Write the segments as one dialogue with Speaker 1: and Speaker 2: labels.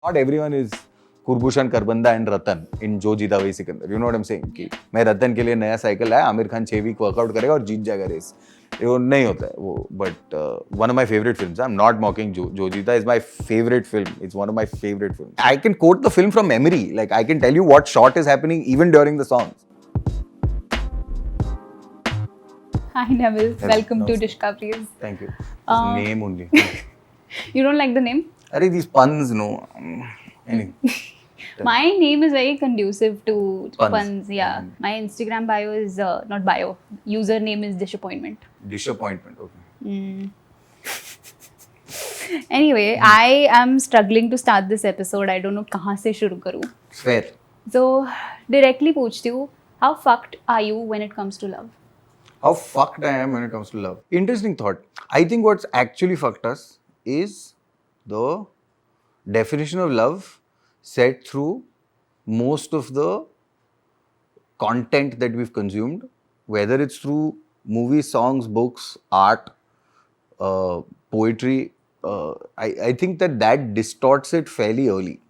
Speaker 1: Not everyone is कुरभूषण Kharbanda and Ratan in Jo Jeeta Wahi Sikandar. You know what I'm saying? कि मैं रतन के लिए नया साइकिल लाया, आमिर खान 6 वीक वर्कआउट करेगा और जीत जाएगा रेस. वो नहीं होता है वो. But one of my favorite films. I'm not mocking Jo Jeeta is my favorite film. It's one of my favorite films. I can quote the film from memory. Like I can tell you what shot is happening even during the songs.
Speaker 2: Hi Neville, welcome to Dishcoveries.
Speaker 1: Thank you. Name only.
Speaker 2: You don't like the name?
Speaker 1: Arey, these puns, no. Anyway.
Speaker 2: My name is very conducive to puns. Yeah. My Instagram bio is not bio. Username is disappointment.
Speaker 1: Disappointment. Okay.
Speaker 2: Anyway, I am struggling to start this episode. I don't know कहाँ से शुरू करूँ.
Speaker 1: Fair.
Speaker 2: So directly पूछती हूँ, how fucked are you when it comes to love?
Speaker 1: How fucked I am when it comes to love. Interesting thought. I think what's actually fucked us is the definition of love set through most of the content that we've consumed, whether it's through movies, songs, books, art, poetry. I think that distorts it fairly early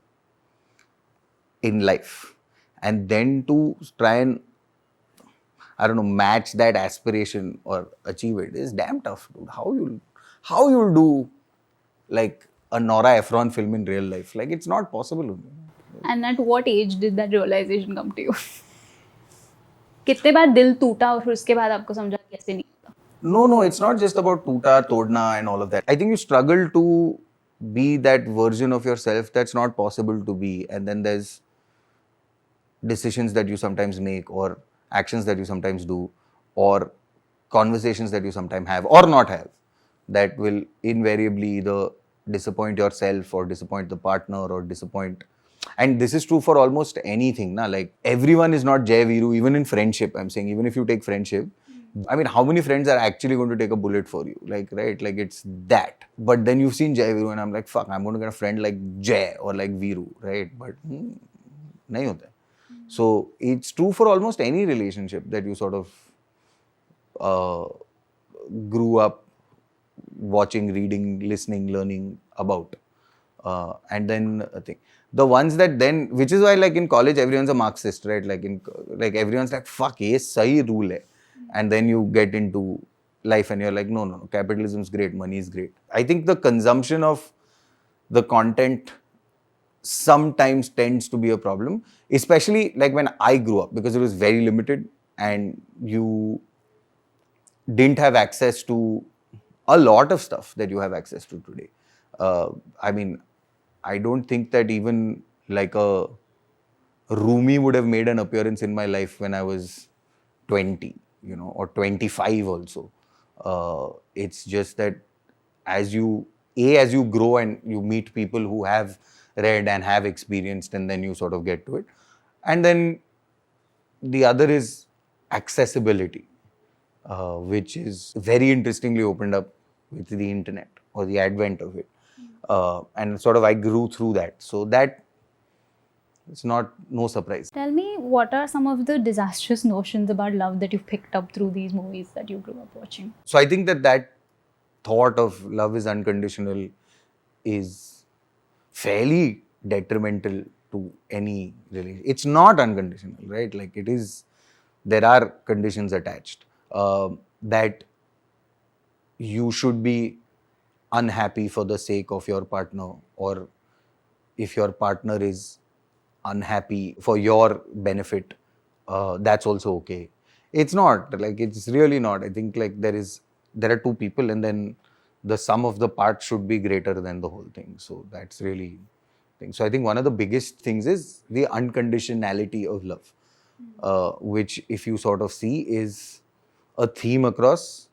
Speaker 1: in life. And then to try and, I don't know, match that aspiration or achieve it is damn tough, dude. How you'll do like a Nora Ephron film in real life? Like it's not possible.
Speaker 2: And at what age did that realization come to you? कितने बार दिल टूटा और फिर उसके बाद आपको समझा कैसे नहीं होता?
Speaker 1: No, it's not just about toota, todna and all of that. I think you struggle to be that version of yourself that's not possible to be, and then there's decisions that you sometimes make or actions that you sometimes do or conversations that you sometimes have or not have that will invariably either disappoint yourself or disappoint the partner or disappoint. And this is true for almost anything. Na? Like everyone is not Jai Viru, even in friendship. I'm saying even if you take friendship, I mean, how many friends are actually going to take a bullet for you? Like, right? Like it's that. But then you've seen Jai Viru and I'm like, fuck, I'm going to get a friend like Jai or like Viru, right? But nahi hota hai. So it's true for almost any relationship that you sort of grew up watching, reading, listening, learning about. And then I think the ones that then, which is why like in college everyone's a Marxist, right? Like everyone's like, fuck, ye sahi rule hai. And then you get into life and you're like, no, capitalism is great, money is great. I think the consumption of the content sometimes tends to be a problem, especially like when I grew up, because it was very limited and you didn't have access to a lot of stuff that you have access to today. I mean, I don't think that even like a Rumi would have made an appearance in my life when I was 20, you know, or 25 also. It's just that as you grow and you meet people who have read and have experienced, and then you sort of get to it. And then the other is accessibility, which is very interestingly opened up with the internet or the advent of it. And sort of I grew through that. So that it's no surprise.
Speaker 2: Tell me, what are some of the disastrous notions about love that you've picked up through these movies that you grew up watching?
Speaker 1: So I think that thought of love is unconditional is fairly detrimental to any relationship. It's not unconditional, right? Like it is, there are conditions attached that you should be unhappy for the sake of your partner, or if your partner is unhappy for your benefit, that's also okay. It's not, like it's really not. I think like there are two people and then the sum of the parts should be greater than the whole thing. So that's really thing. So I think one of the biggest things is the unconditionality of love, which if you sort of see is a theme across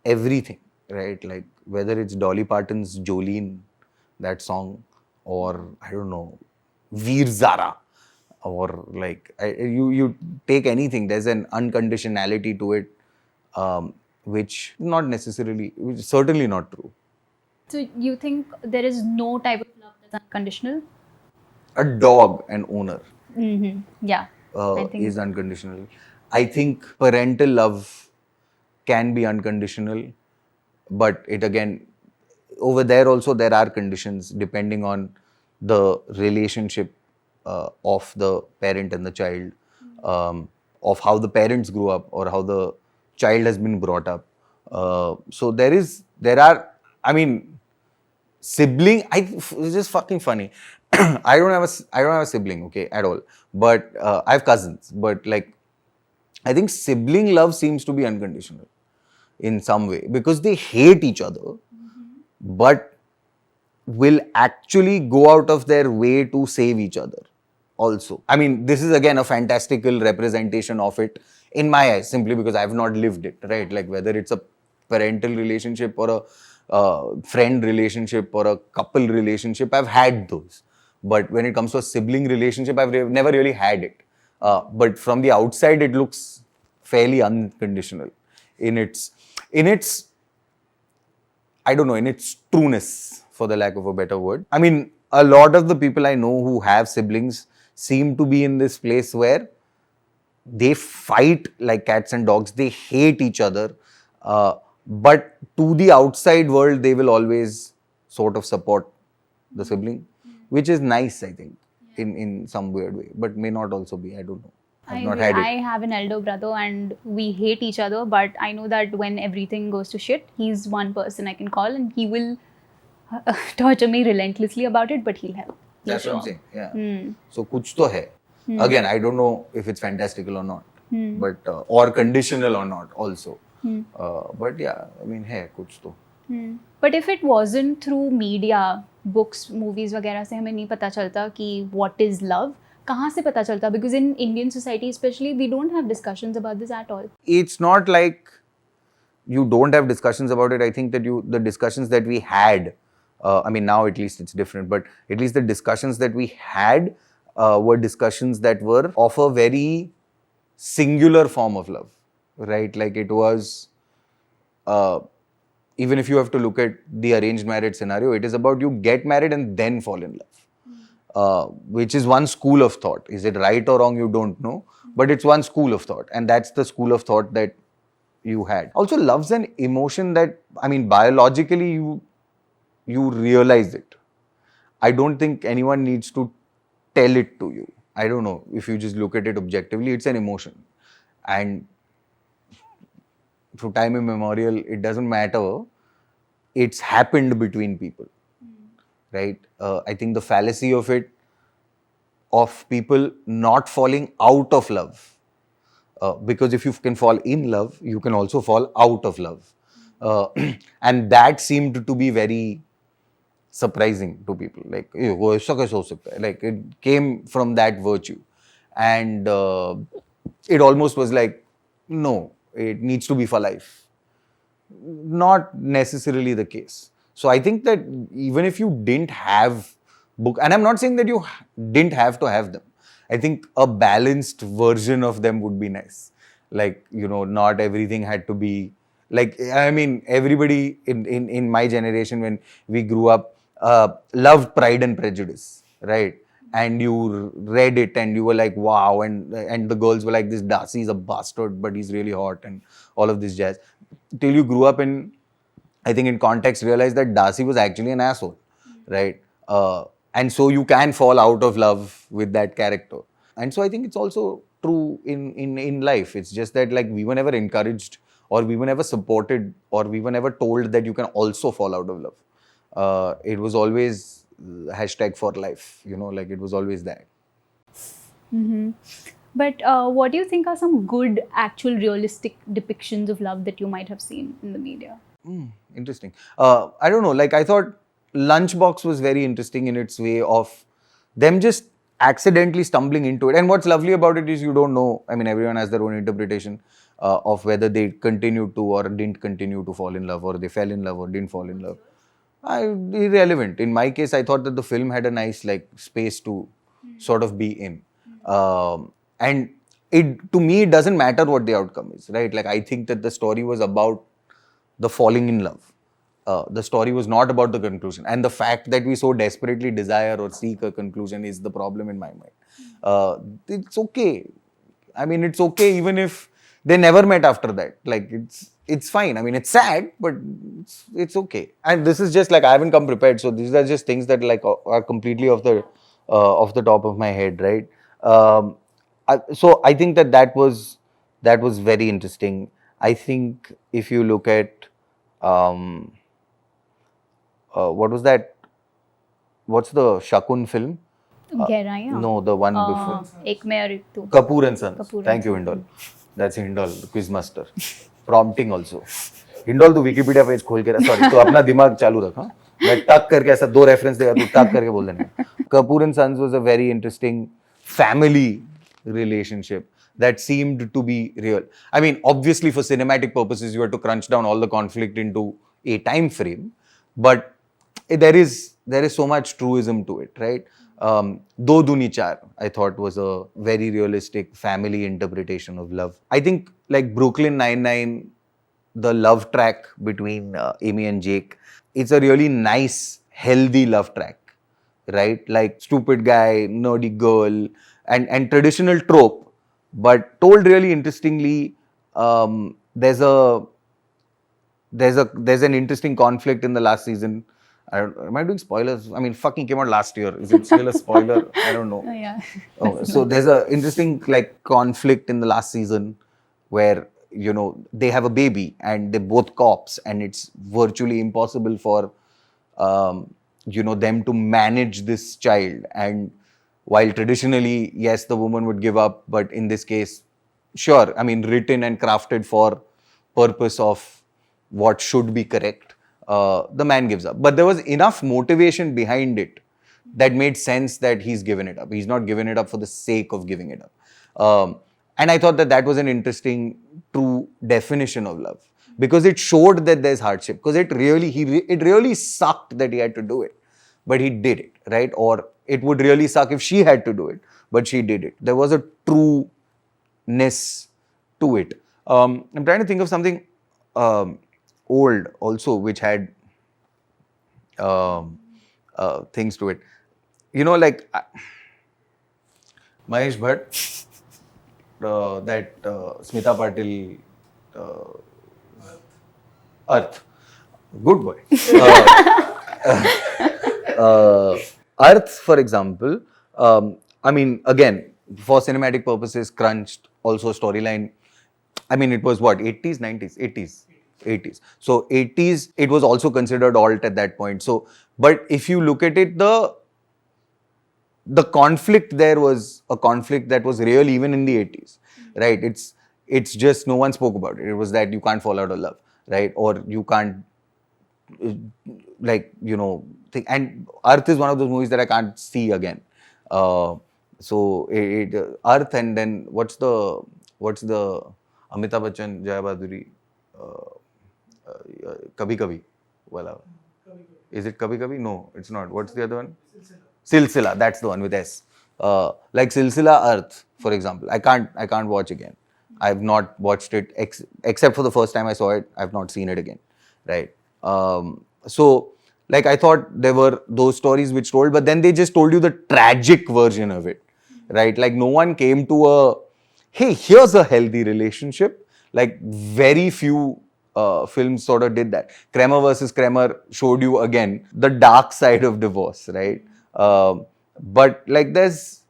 Speaker 1: everything, right? Like whether it's Dolly Parton's Jolene, that song, or I don't know, Veer Zara, or like you take anything, there's an unconditionality to it, which is certainly not true.
Speaker 2: So you think there is no type of love that's unconditional?
Speaker 1: A dog, an owner,
Speaker 2: Yeah, I think
Speaker 1: is unconditional. I think parental love can be unconditional, but it again, over there also there are conditions depending on the relationship of the parent and the child, of how the parents grew up or how the child has been brought up. So there are, I mean, sibling. It's just fucking funny. I don't have a sibling, okay, at all. But I have cousins. But like, I think sibling love seems to be unconditional in some way because they hate each other, but will actually go out of their way to save each other also. I mean, this is again a fantastical representation of it in my eyes, simply because I have not lived it, right? Like whether it's a parental relationship or a friend relationship or a couple relationship, I've had those. But when it comes to a sibling relationship, I've never really had it. But from the outside, it looks fairly unconditional in its I don't know, in its trueness, for the lack of a better word. I mean, a lot of the people I know who have siblings seem to be in this place where they fight like cats and dogs. They hate each other. But to the outside world, they will always sort of support the sibling, which is nice, I think, in some weird way, but may not also be. I don't know. I've not had it.
Speaker 2: I have an elder brother and we hate each other, but I know that when everything goes to shit, he's one person I can call and he will torture me relentlessly about it, but he'll help.
Speaker 1: That's what I'm saying. Yeah. So kuch to hai. Again, I don't know if it's fantastical or not, but or conditional or not also. But yeah, I mean, hai kuch to.
Speaker 2: But if it wasn't through media, books, movies वगैरह से हमें नहीं पता चलता कि what is love, कहाँ से पता चलता? Because in Indian society especially, we don't have discussions about this at all.
Speaker 1: It's not like you don't have discussions about it. I think that the discussions that we had, I mean now at least it's different, but at least the discussions that we had were discussions that were of a very singular form of love, right? Like it was, even if you have to look at the arranged marriage scenario, it is about you get married and then fall in love. Which is one school of thought. Is it right or wrong? You don't know. But it's one school of thought. And that's the school of thought that you had. Also, love's an emotion that, I mean, biologically you realize it. I don't think anyone needs to tell it to you. I don't know. If you just look at it objectively, it's an emotion. And through time immemorial, it doesn't matter. It's happened between people. Right? I think the fallacy of it, of people not falling out of love, because if you can fall in love, you can also fall out of love. And that seemed to be very surprising to people. Like, like it came from that virtue. And it almost was like, no, it needs to be for life. Not necessarily the case. So I think that even if you didn't have book, and I'm not saying that you didn't have to have them. I think a balanced version of them would be nice. Like, you know, not everything had to be like, I mean, everybody in my generation when we grew up loved Pride and Prejudice, right? And you read it and you were like, wow, and the girls were like, this Darcy's a bastard, but he's really hot and all of this jazz. Till you grew up in, I think in context, realized that Darcy was actually an asshole, right? And so you can fall out of love with that character. And so I think it's also true in life. It's just that like we were never encouraged or we were never supported or we were never told that you can also fall out of love. It was always hashtag for life, you know, like it was always that.
Speaker 2: But what do you think are some good, actual, realistic depictions of love that you might have seen in the media?
Speaker 1: Interesting. I don't know, like I thought Lunchbox was very interesting in its way of them just accidentally stumbling into it. And what's lovely about it is you don't know, I mean, everyone has their own interpretation of whether they continued to or didn't continue to fall in love or they fell in love or didn't fall in love. Irrelevant. In my case, I thought that the film had a nice like space to sort of be in. And it, to me, it doesn't matter what the outcome is, right? Like I think that the story was about the falling in love. The story was not about the conclusion. And the fact that we so desperately desire or seek a conclusion is the problem in my mind. It's okay. I mean, it's okay even if they never met after that. Like it's fine. I mean, it's sad, but it's okay. And this is just like I haven't come prepared, so these are just things that like are completely off the top of my head, right? So I think that was very interesting. I think if you look at um, what was that? What's the Shakun film?
Speaker 2: गहराइयाँ
Speaker 1: No, the one before.
Speaker 2: एक मैं और एक तू
Speaker 1: Kapoor and Sons.
Speaker 2: Kapoor and
Speaker 1: Thank you,
Speaker 2: Sons.
Speaker 1: Hindol. That's Hindol, the quiz master. Prompting also. Hindol, तू Wikipedia page खोल के sorry तो अपना दिमाग चालू रख हाँ मैं टक करके ऐसा 2 रेफरेंस देगा तू टक करके बोल देना Kapoor and sons was a very interesting family relationship that seemed to be real. I mean, obviously for cinematic purposes you had to crunch down all the conflict into a time frame, but there is so much truism to it, right? Do Duni Char, I thought was a very realistic family interpretation of love. I think like Brooklyn Nine-Nine, the love track between Amy and Jake, it's a really nice, healthy love track, right? Like stupid guy, nerdy girl, and traditional trope, but told really interestingly. There's an interesting conflict in the last season. Am I doing spoilers? I mean, fucking came out last year. Is it still a spoiler? I don't know.
Speaker 2: yeah.
Speaker 1: Oh, so there's a interesting like conflict in the last season where they have a baby and they're both cops and it's virtually impossible for them to manage this child. And while traditionally, yes, the woman would give up, but in this case, sure, I mean, written and crafted for purpose of what should be correct, the man gives up. But there was enough motivation behind it that made sense that he's given it up. He's not given it up for the sake of giving it up. And I thought that was an interesting, true definition of love because it showed that there's hardship. Because it really sucked that he had to do it, but he did it, right? Or it would really suck if she had to do it, but she did it. There was a trueness to it. I'm trying to think of something old also which had things to it. Like Mahesh Bhatt, that Smita Patil, Earth. Good boy. Earth, for example, I mean, again, for cinematic purposes, crunched, also storyline. I mean, it was what, 80s, 90s, 80s. So 80s, it was also considered alt at that point. So, but if you look at it, the conflict there was a conflict that was real even in the 80s, right? It's just no one spoke about it. It was that you can't fall out of love, right? Or you can't, think. And Earth is one of those movies that I can't see again. So Earth, and then what's the Amitabh Bachchan, Jaya Bhaduri, Kabhi Kabhi wala. Is it Kabhi Kabhi? No, it's not. What's the other one? Silsila. That's the one with S. Like Silsila, Earth, for example. I can't watch again. I've not watched it except for the first time I saw it. I've not seen it again, right? So, like, I thought there were those stories which told, but then they just told you the tragic version of it, right? Like, no one came to hey, here's a healthy relationship. Like, very few films sort of did that. Kramer versus Kramer showed you again the dark side of divorce, right? But like, there's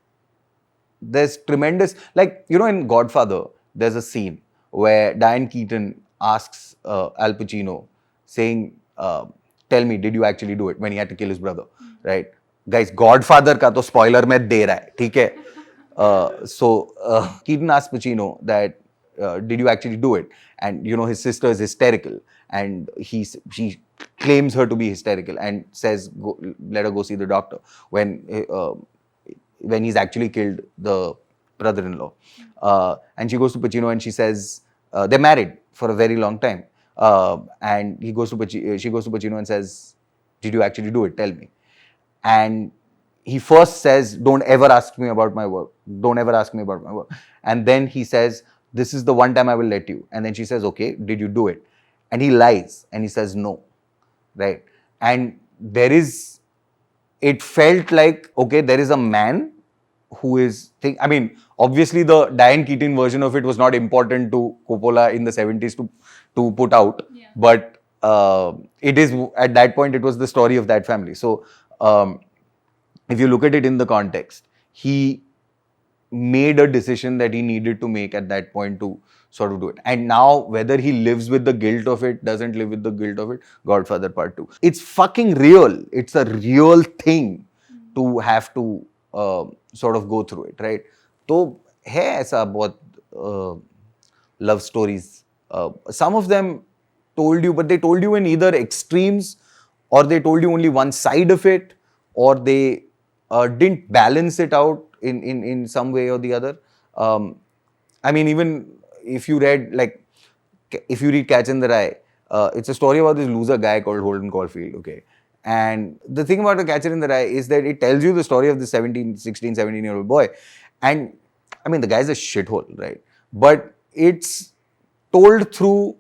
Speaker 1: tremendous, like, in Godfather, there's a scene where Diane Keaton asks Al Pacino, saying, tell me, did you actually do it, when he had to kill his brother, right? Guys, Godfather ka to spoiler mein de raha hai, theek hai? So Keaton asked Pacino that, did you actually do it? And his sister is hysterical, and she claims her to be hysterical and says, let her go see the doctor, when he's actually killed the brother-in-law. And she goes to Pacino and she says, they're married for a very long time. And she goes to Pacino and says, did you actually do it? Tell me. And he first says, don't ever ask me about my work. Don't ever ask me about my work. And then he says, this is the one time I will let you. And then she says, okay, did you do it? And he lies and he says no, right? And it felt like, okay, there is a man who is, I mean, obviously the Diane Keaton version of it was not important to Coppola in the 70s to to put out, but it is, at that point, it was the story of that family. So if you look at it in the context, he made a decision that he needed to make at that point to sort of do it. And now, whether he lives with the guilt of it, doesn't live with the guilt of it, Godfather Part 2. It's fucking real. It's a real thing to have to sort of go through it, right? तो है ऐसा बहुत love stories. Some of them told you, but they told you in either extremes, or they told you only one side of it, or they didn't balance it out in some way or the other. I mean, even if you read, if you read Catch in the Rye, it's a story about this loser guy called Holden Caulfield, okay? And the thing about The Catcher in the Rye is that it tells you the story of the 17-year-old boy. And, I mean, the guy's a shithole, right? But it's told through,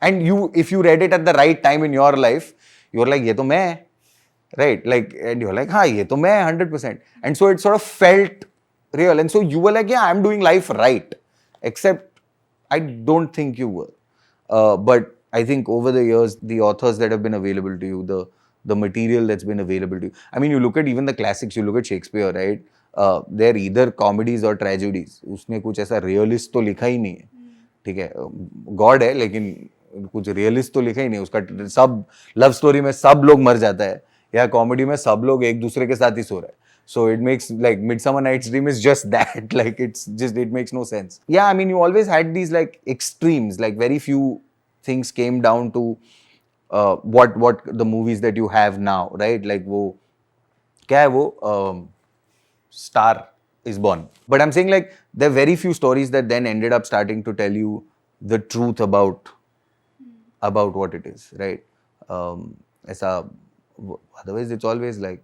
Speaker 1: and if you read it at the right time in your life, you're like, ye to main, right? And you're like, ye to main, 100%. And so it sort of felt real. And so you were like, yeah, I'm doing life right. Except I don't think you were. But I think over the years, the authors that have been available to you, the material that's been available to you. I mean, you look at even the classics, you look at Shakespeare, right? They're either comedies or tragedies. उसने कुछ ऐसा realist तो लिखा ही नहीं है, ठीक है? God है, लेकिन कुछ realist तो लिखा ही नहीं. उसका सब love story में सब लोग मर जाता है, या comedy में सब लोग एक दूसरे के साथ ही सो रहे हैं. So it makes, like, Midsummer Night's Dream is just that. Like, it makes no sense. Yeah, I mean, you always had these, like, extremes. Like, very few things came down to what the movies that you have now, right? Like, wo, kya hai wo? Star is Born. But I'm saying, like, there are very few stories that then ended up starting to tell you the truth about what it is, right? Otherwise, it's always like,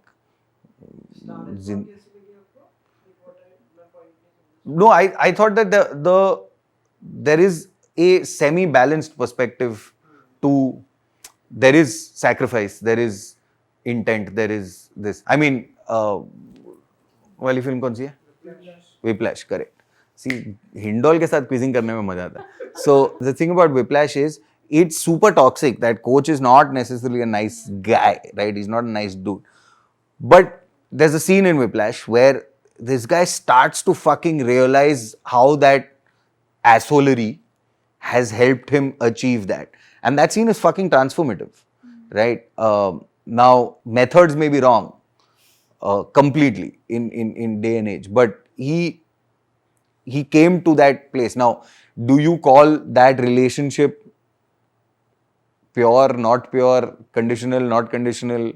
Speaker 1: no, I thought that there is a semi-balanced perspective to, there is sacrifice, there is intent, there is this. I mean, वाली film कौन सी है? Whiplash, correct. See, Hindol के साथ quizzing करने में मजा आता है. So the thing about Whiplash is, it's super toxic. That coach is not necessarily a nice guy, right? He's not a nice dude. But there's a scene in Whiplash where this guy starts to fucking realize how that assholery has helped him achieve that. And that scene is fucking transformative, right? Now, methods may be wrong completely in day and age, but he came to that place. Now, do you call that relationship pure, not pure, conditional, not conditional?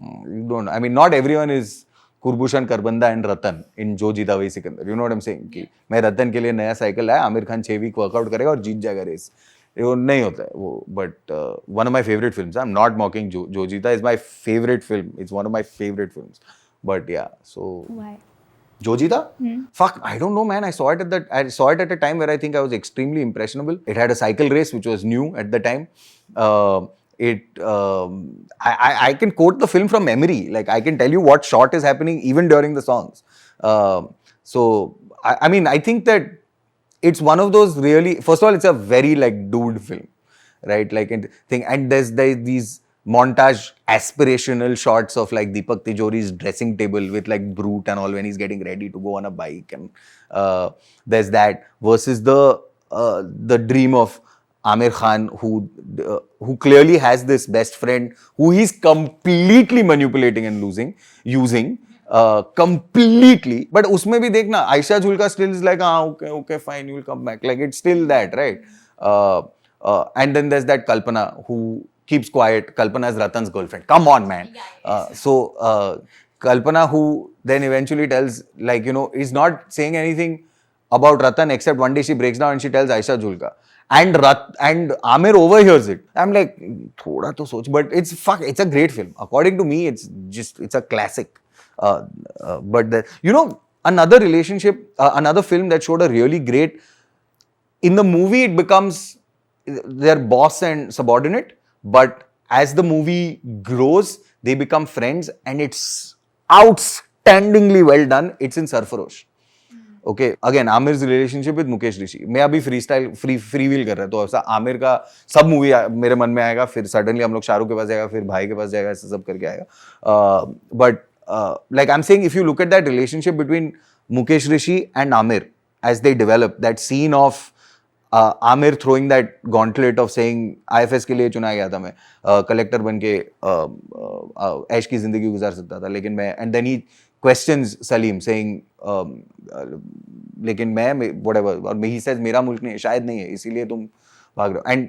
Speaker 1: You don't. I mean, not everyone is कुरबूशन करबंदा and Ratan in Jo Jeeta Wahi Sikandar. You know what I am saying कि मैं रतन के लिए नया cycle लाया, Aamir Khan 6 week workout करेगा और जीत जाएगा रेस. वो नहीं होता है वो. But one of my favourite films, I am not मॉकिंग, जो जीता is my favourite film. It's one of my favourite films. But या, सो Jo Jeeta? Fuck, I don't know, man. I saw it at a time where I think I was extremely impressionable. It had a cycle race, which was new at the time. I can quote the film from memory. Like, I can tell you what shot is happening even during the songs. So, I mean, I think that it's one of those really, first of all, it's a very, like, dude film, right? Like, and there's these montage aspirational shots of, like, Deepak Tijori's dressing table with, like, Brute and all when he's getting ready to go on a bike, and there's that versus the dream of Amir Khan, who clearly has this best friend who he's completely manipulating and using completely. But usme bhi dekhna, Aisha Julka still is like, okay, fine, you will come back. Like, it's still that, right? And then there's that Kalpana who keeps quiet. Kalpana is Ratan's girlfriend. Come on, man. So Kalpana, who then eventually tells, like, you know, is not saying anything about Ratan except one day she breaks down and she tells Aisha Julka. And Amir overhears it. I'm like, thoda to soch. But it's a great film. According to me, it's a classic. But you know, another relationship, another film that showed a really great, in the movie it becomes their boss and subordinate, but as the movie grows, they become friends, and it's outstandingly well done. It's in Sarfarosh. Okay again Aamir's relationship with Mukesh Rishi. मैं अभी free wheel कर रहा था तो ऐसा आमिर का सब movie मेरे मन में आएगा, फिर सडनली हम लोग शाहरुख के पास जाएगा, फिर भाई के पास जाएगा, ऐसा सब करके आएगा. But like I'm saying, if you look at that relationship between Mukesh Rishi and Amir as they develop, that scene of Amir throwing that gauntlet of saying IFS के लिए चुना गया था मैं, कलेक्टर बन के ऐश की जिंदगी गुजार सकता था लेकिन मैं, and then he questions Salim saying लेकिन मैं whatever, और he says मेरा मुल्क नहीं है, शायद नहीं है, इसीलिए तुम भाग रहे हो. And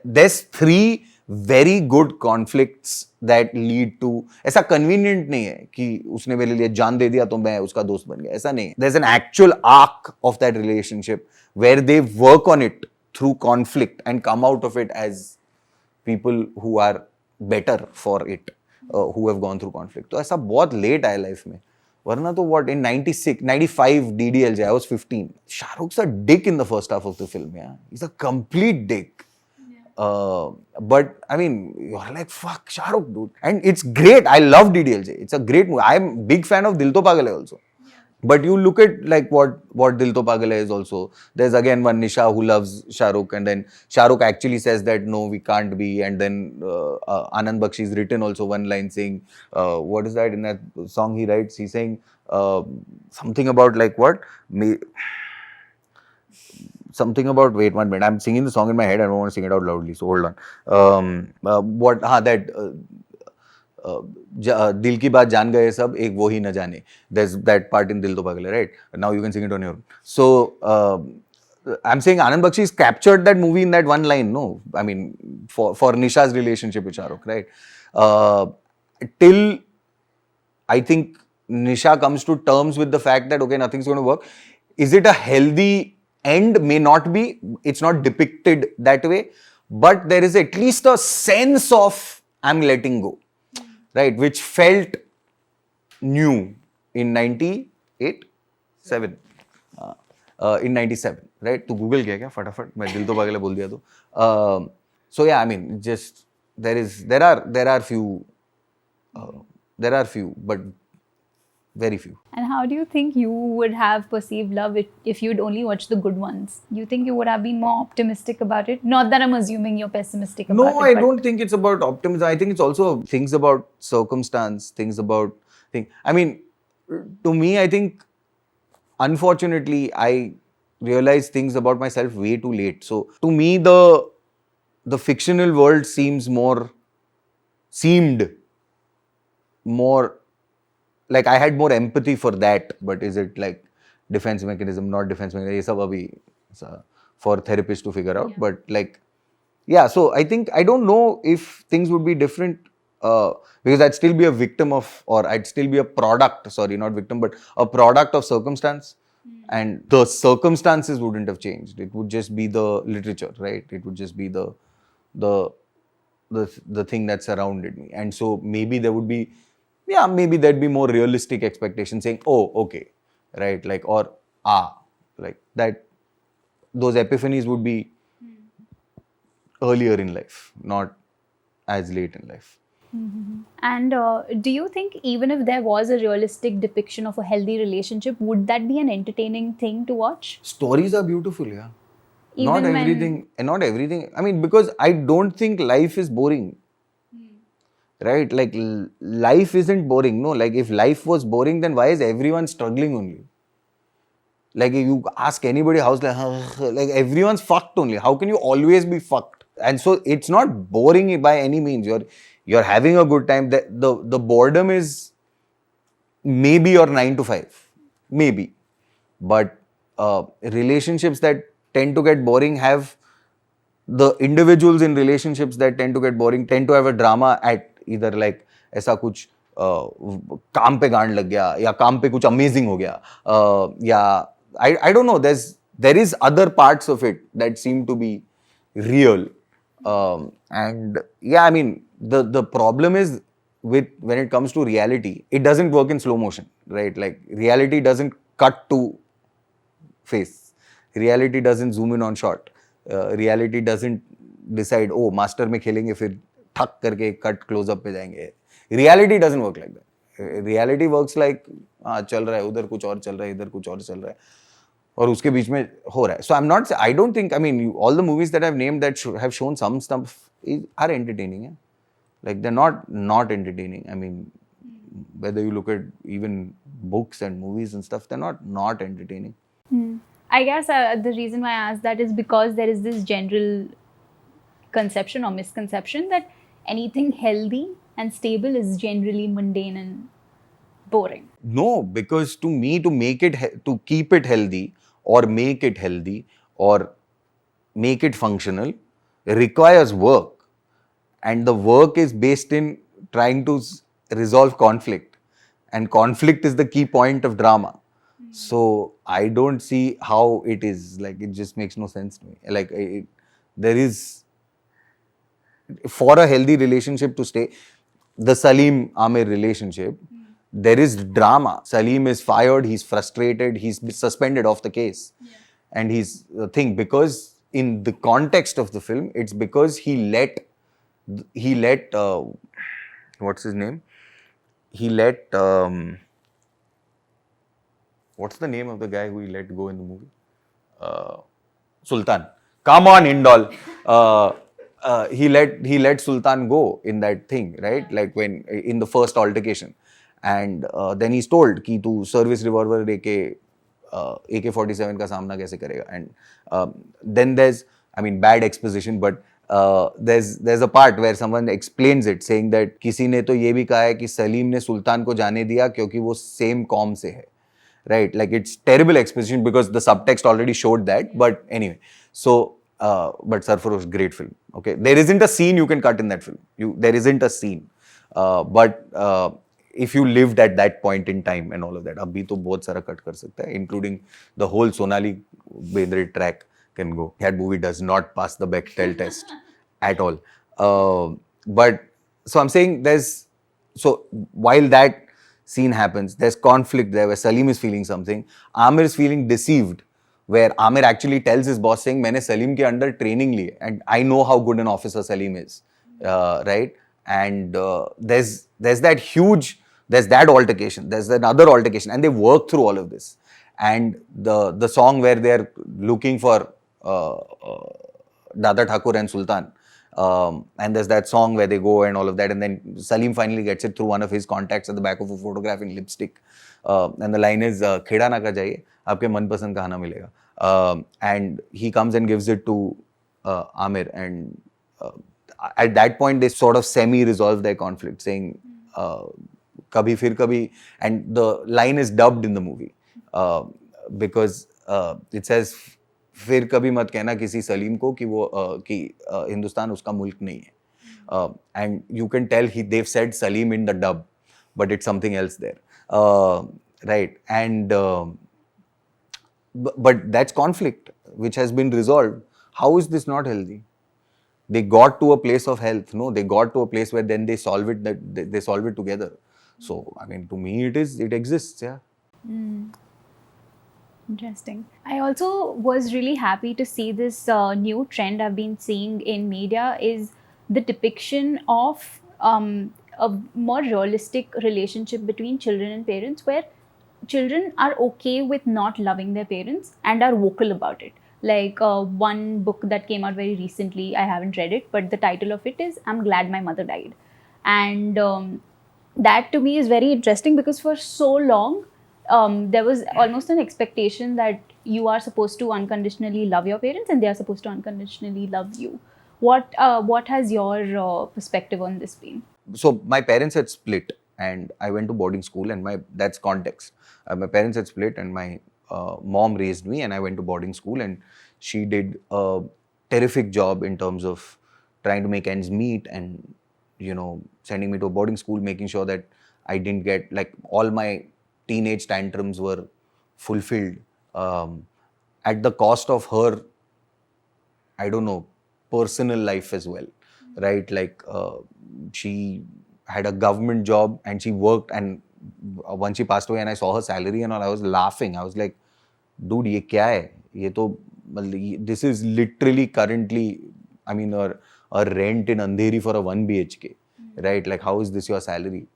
Speaker 1: there's 3 very good conflicts that lead to, ऐसा convenient नहीं है कि उसने मेरे लिए जान दे दिया तो मैं उसका दोस्त बन गया, ऐसा नहीं है. There's an actual arc of that relationship where they work on it through conflict and come out of it as people who are better for it, who have gone through conflict. तो ऐसा बहुत late आया life में, वरना तो what, in 96, 95 DDLJ, I was 15. Shahrukh's a dick in the first half of the film, yeah. He's a complete dick. But I mean, you're like, fuck, Shahrukh, dude. And it's great. I love DDLJ. It's a great movie. I'm a big fan of Dil To Pagal Hai also. But you look at like what Dil To Pagal Hai is also. There's again one Nisha who loves Shahrukh, and then Shahrukh actually says that no, we can't be. And then Anand Bakshi's written also one line saying, what is that in that song he writes? He's saying something about like what? Something about, wait 1 minute, I'm singing the song in my head, I don't want to sing it out loudly, so hold on. दिल की बात जान गए सब, एक वो ही न जाने. There's that part in Dil To Pagal Hai, right? Now you can sing it on your own. So I'm saying Anand Bakshi has captured that movie in that one line, no? I mean, for Nisha's relationship with Shahrukh, right? Till I think Nisha comes to terms with the fact that okay, nothing's going to work. Is it a healthy end? May not be. It's not depicted that way, but there is at least a sense of I'm letting go, right? Which felt new in 98, 7, in 97, right? तो Google किया क्या फटाफट, मैं दिल तो पागल है बोल दिया तो. So yeah, I mean, just there are few, but very few.
Speaker 2: And how do you think you would have perceived love if you'd only watched the good ones? Do you think you would have been more optimistic about it? Not that I'm assuming you're pessimistic about it.
Speaker 1: No, I don't think it's about optimism. I think it's also things about circumstance, things about thing. I mean, to me, I think, unfortunately, I realized things about myself way too late. So, to me, the fictional world seemed more like I had more empathy for that, but is it like defense mechanism, not defense mechanism? ये सब अभी for therapists to figure out. Yeah. But like, yeah, so I think, I don't know if things would be different because I'd still be a victim of, or I'd still be a product, sorry, not victim, but a product of circumstance. And the circumstances wouldn't have changed. It would just be the literature, right? It would just be the thing that surrounded me. And so maybe there would be, maybe there'd be more realistic expectations saying, oh, okay, right? Like, or, like that, those epiphanies would be earlier in life, not as late in life.
Speaker 2: Mm-hmm. And do you think even if there was a realistic depiction of a healthy relationship, would that be an entertaining thing to watch? Stories
Speaker 1: are beautiful, yeah. Not everything. I mean, because I don't think life is boring. Right? Like, life isn't boring. No, like, if life was boring, then why is everyone struggling only? Like, if you ask anybody, how's like everyone's fucked only. How can you always be fucked? And so, it's not boring by any means. You're having a good time. The boredom is maybe your 9 to 5. Maybe. But relationships that tend to get boring have, the individuals in relationships that tend to get boring tend to have a drama at either like ऐसा कुछ काम पे गांड लग गया या काम पे कुछ amazing हो गया या I don't know, there is other parts of it that seem to be real and yeah, I mean the problem is with when it comes to reality, it doesn't work in slow motion, right? Like reality doesn't cut to face, reality doesn't zoom in on shot, reality doesn't decide oh master में खेलेंगे फिर ठक करके cut close up पे जाएंगे. Reality doesn't work like that. Reality works like हाँ चल रहा है, उधर कुछ और चल रहा है, इधर कुछ और चल रहा है, और उसके बीच में हो रहा है. So I don't think, I mean, all the movies that I've named that have shown some stuff are entertaining. Yeah? Like they're not entertaining. I mean, whether you look at even books and movies and stuff, they're not entertaining.
Speaker 2: I guess the reason why I asked that is because there is this general conception or misconception that anything healthy and stable is generally mundane and boring.
Speaker 1: No, because to me, to keep it healthy or make it healthy or make it functional requires work. And the work is based in trying to resolve conflict. And conflict is the key point of drama. So I don't see how it is. Like, it just makes no sense to me. Like, there is, for a healthy relationship to stay, the Salim Amir relationship, there is drama. Salim is fired, he's frustrated, he's suspended off the case. And he's the thing, because in the context of the film, it's because he let what's his name? He let what's the name of the guy who he let go in the movie? Sultan. Come on, Hindol. He let Sultan go in that thing, right? Like when in the first altercation, and then he's told कि तू service revolver लेके AK-47 का सामना कैसे करेगा? And then there's, I mean, bad exposition, but there's a part where someone explains it, saying that किसी ने तो ये भी कहा है कि सलीम ने सुल्तान को जाने दिया क्योंकि वो same कॉम से है. Right, like it's terrible exposition because the subtext already showed that. But anyway, so but Sarfarosh, great film. Okay, there isn't a scene you can cut in that film. There isn't a scene. But if you lived at that point in time and all of that, abhi to bahut sara cut kar sakta hai, including the whole Sonali Bendre track can go. That movie does not pass the Bechdel test at all. But so I'm saying so while that scene happens, there's conflict there where Salim is feeling something, Amir is feeling deceived, where Amir actually tells his boss saying, मैंने Salim के under training Lee, and I know how good an officer Salim is, right? And there's that altercation, there's another altercation, and they work through all of this. And the song where they're looking for Dada Thakur and Sultan, and there's that song where they go and all of that, and then Salim finally gets it through one of his contacts at the back of a photograph in lipstick, and the line is "Kheda na ka jaiye, aapke manpasand ka khana milega," and he comes and gives it to Amir, and at that point they sort of semi-resolve their conflict, saying "Kabhi fir kabhi," and the line is dubbed in the movie because it says, फिर कभी मत कहना किसी सलीम को कि वो कि हिंदुस्तान उसका मुल्क नहीं है. And you can tell they've said Salim in the dub, but it's something else there, right? And but that's conflict which has been resolved. How is this not healthy? They got to a place of health. No, they got to a place where then they solve it. They solve it together. So I mean, to me, it exists. Yeah.
Speaker 2: Interesting. I also was really happy to see this new trend I've been seeing in media is the depiction of a more realistic relationship between children and parents, where children are okay with not loving their parents and are vocal about it. Like one book that came out very recently, I haven't read it, but the title of it is "I'm Glad My Mother Died." And that to me is very interesting because for so long, there was almost an expectation that you are supposed to unconditionally love your parents and they are supposed to unconditionally love you. What has your perspective on this been?
Speaker 1: So my parents had split and I went to boarding school, and that's context. My parents had split and my mom raised me, and I went to boarding school, and she did a terrific job in terms of trying to make ends meet and, sending me to a boarding school, making sure that I didn't get, like, all my teenage tantrums were fulfilled at the cost of her, I don't know, personal life as well, right? Like she had a government job and she worked, and once she passed away and I saw her salary and all, I was laughing. I was like, dude, ye kya hai? This is literally currently, I mean, a rent in Andheri for a 1 BHK, right? Like, how is this your salary?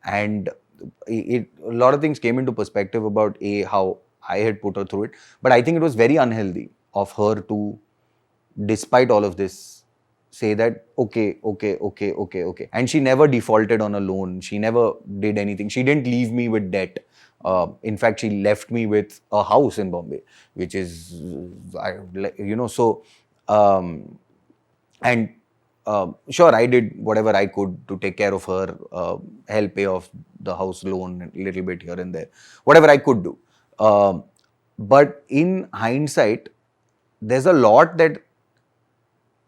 Speaker 1: and a lot of things came into perspective about how I had put her through it. But I think it was very unhealthy of her to, despite all of this, say that okay. And she never defaulted on a loan. She never did anything. She didn't leave me with debt. In fact, she left me with a house in Bombay, which is, so, and sure, I did whatever I could to take care of her, help pay off the house loan a little bit here and there, whatever I could do. But in hindsight, there's a lot that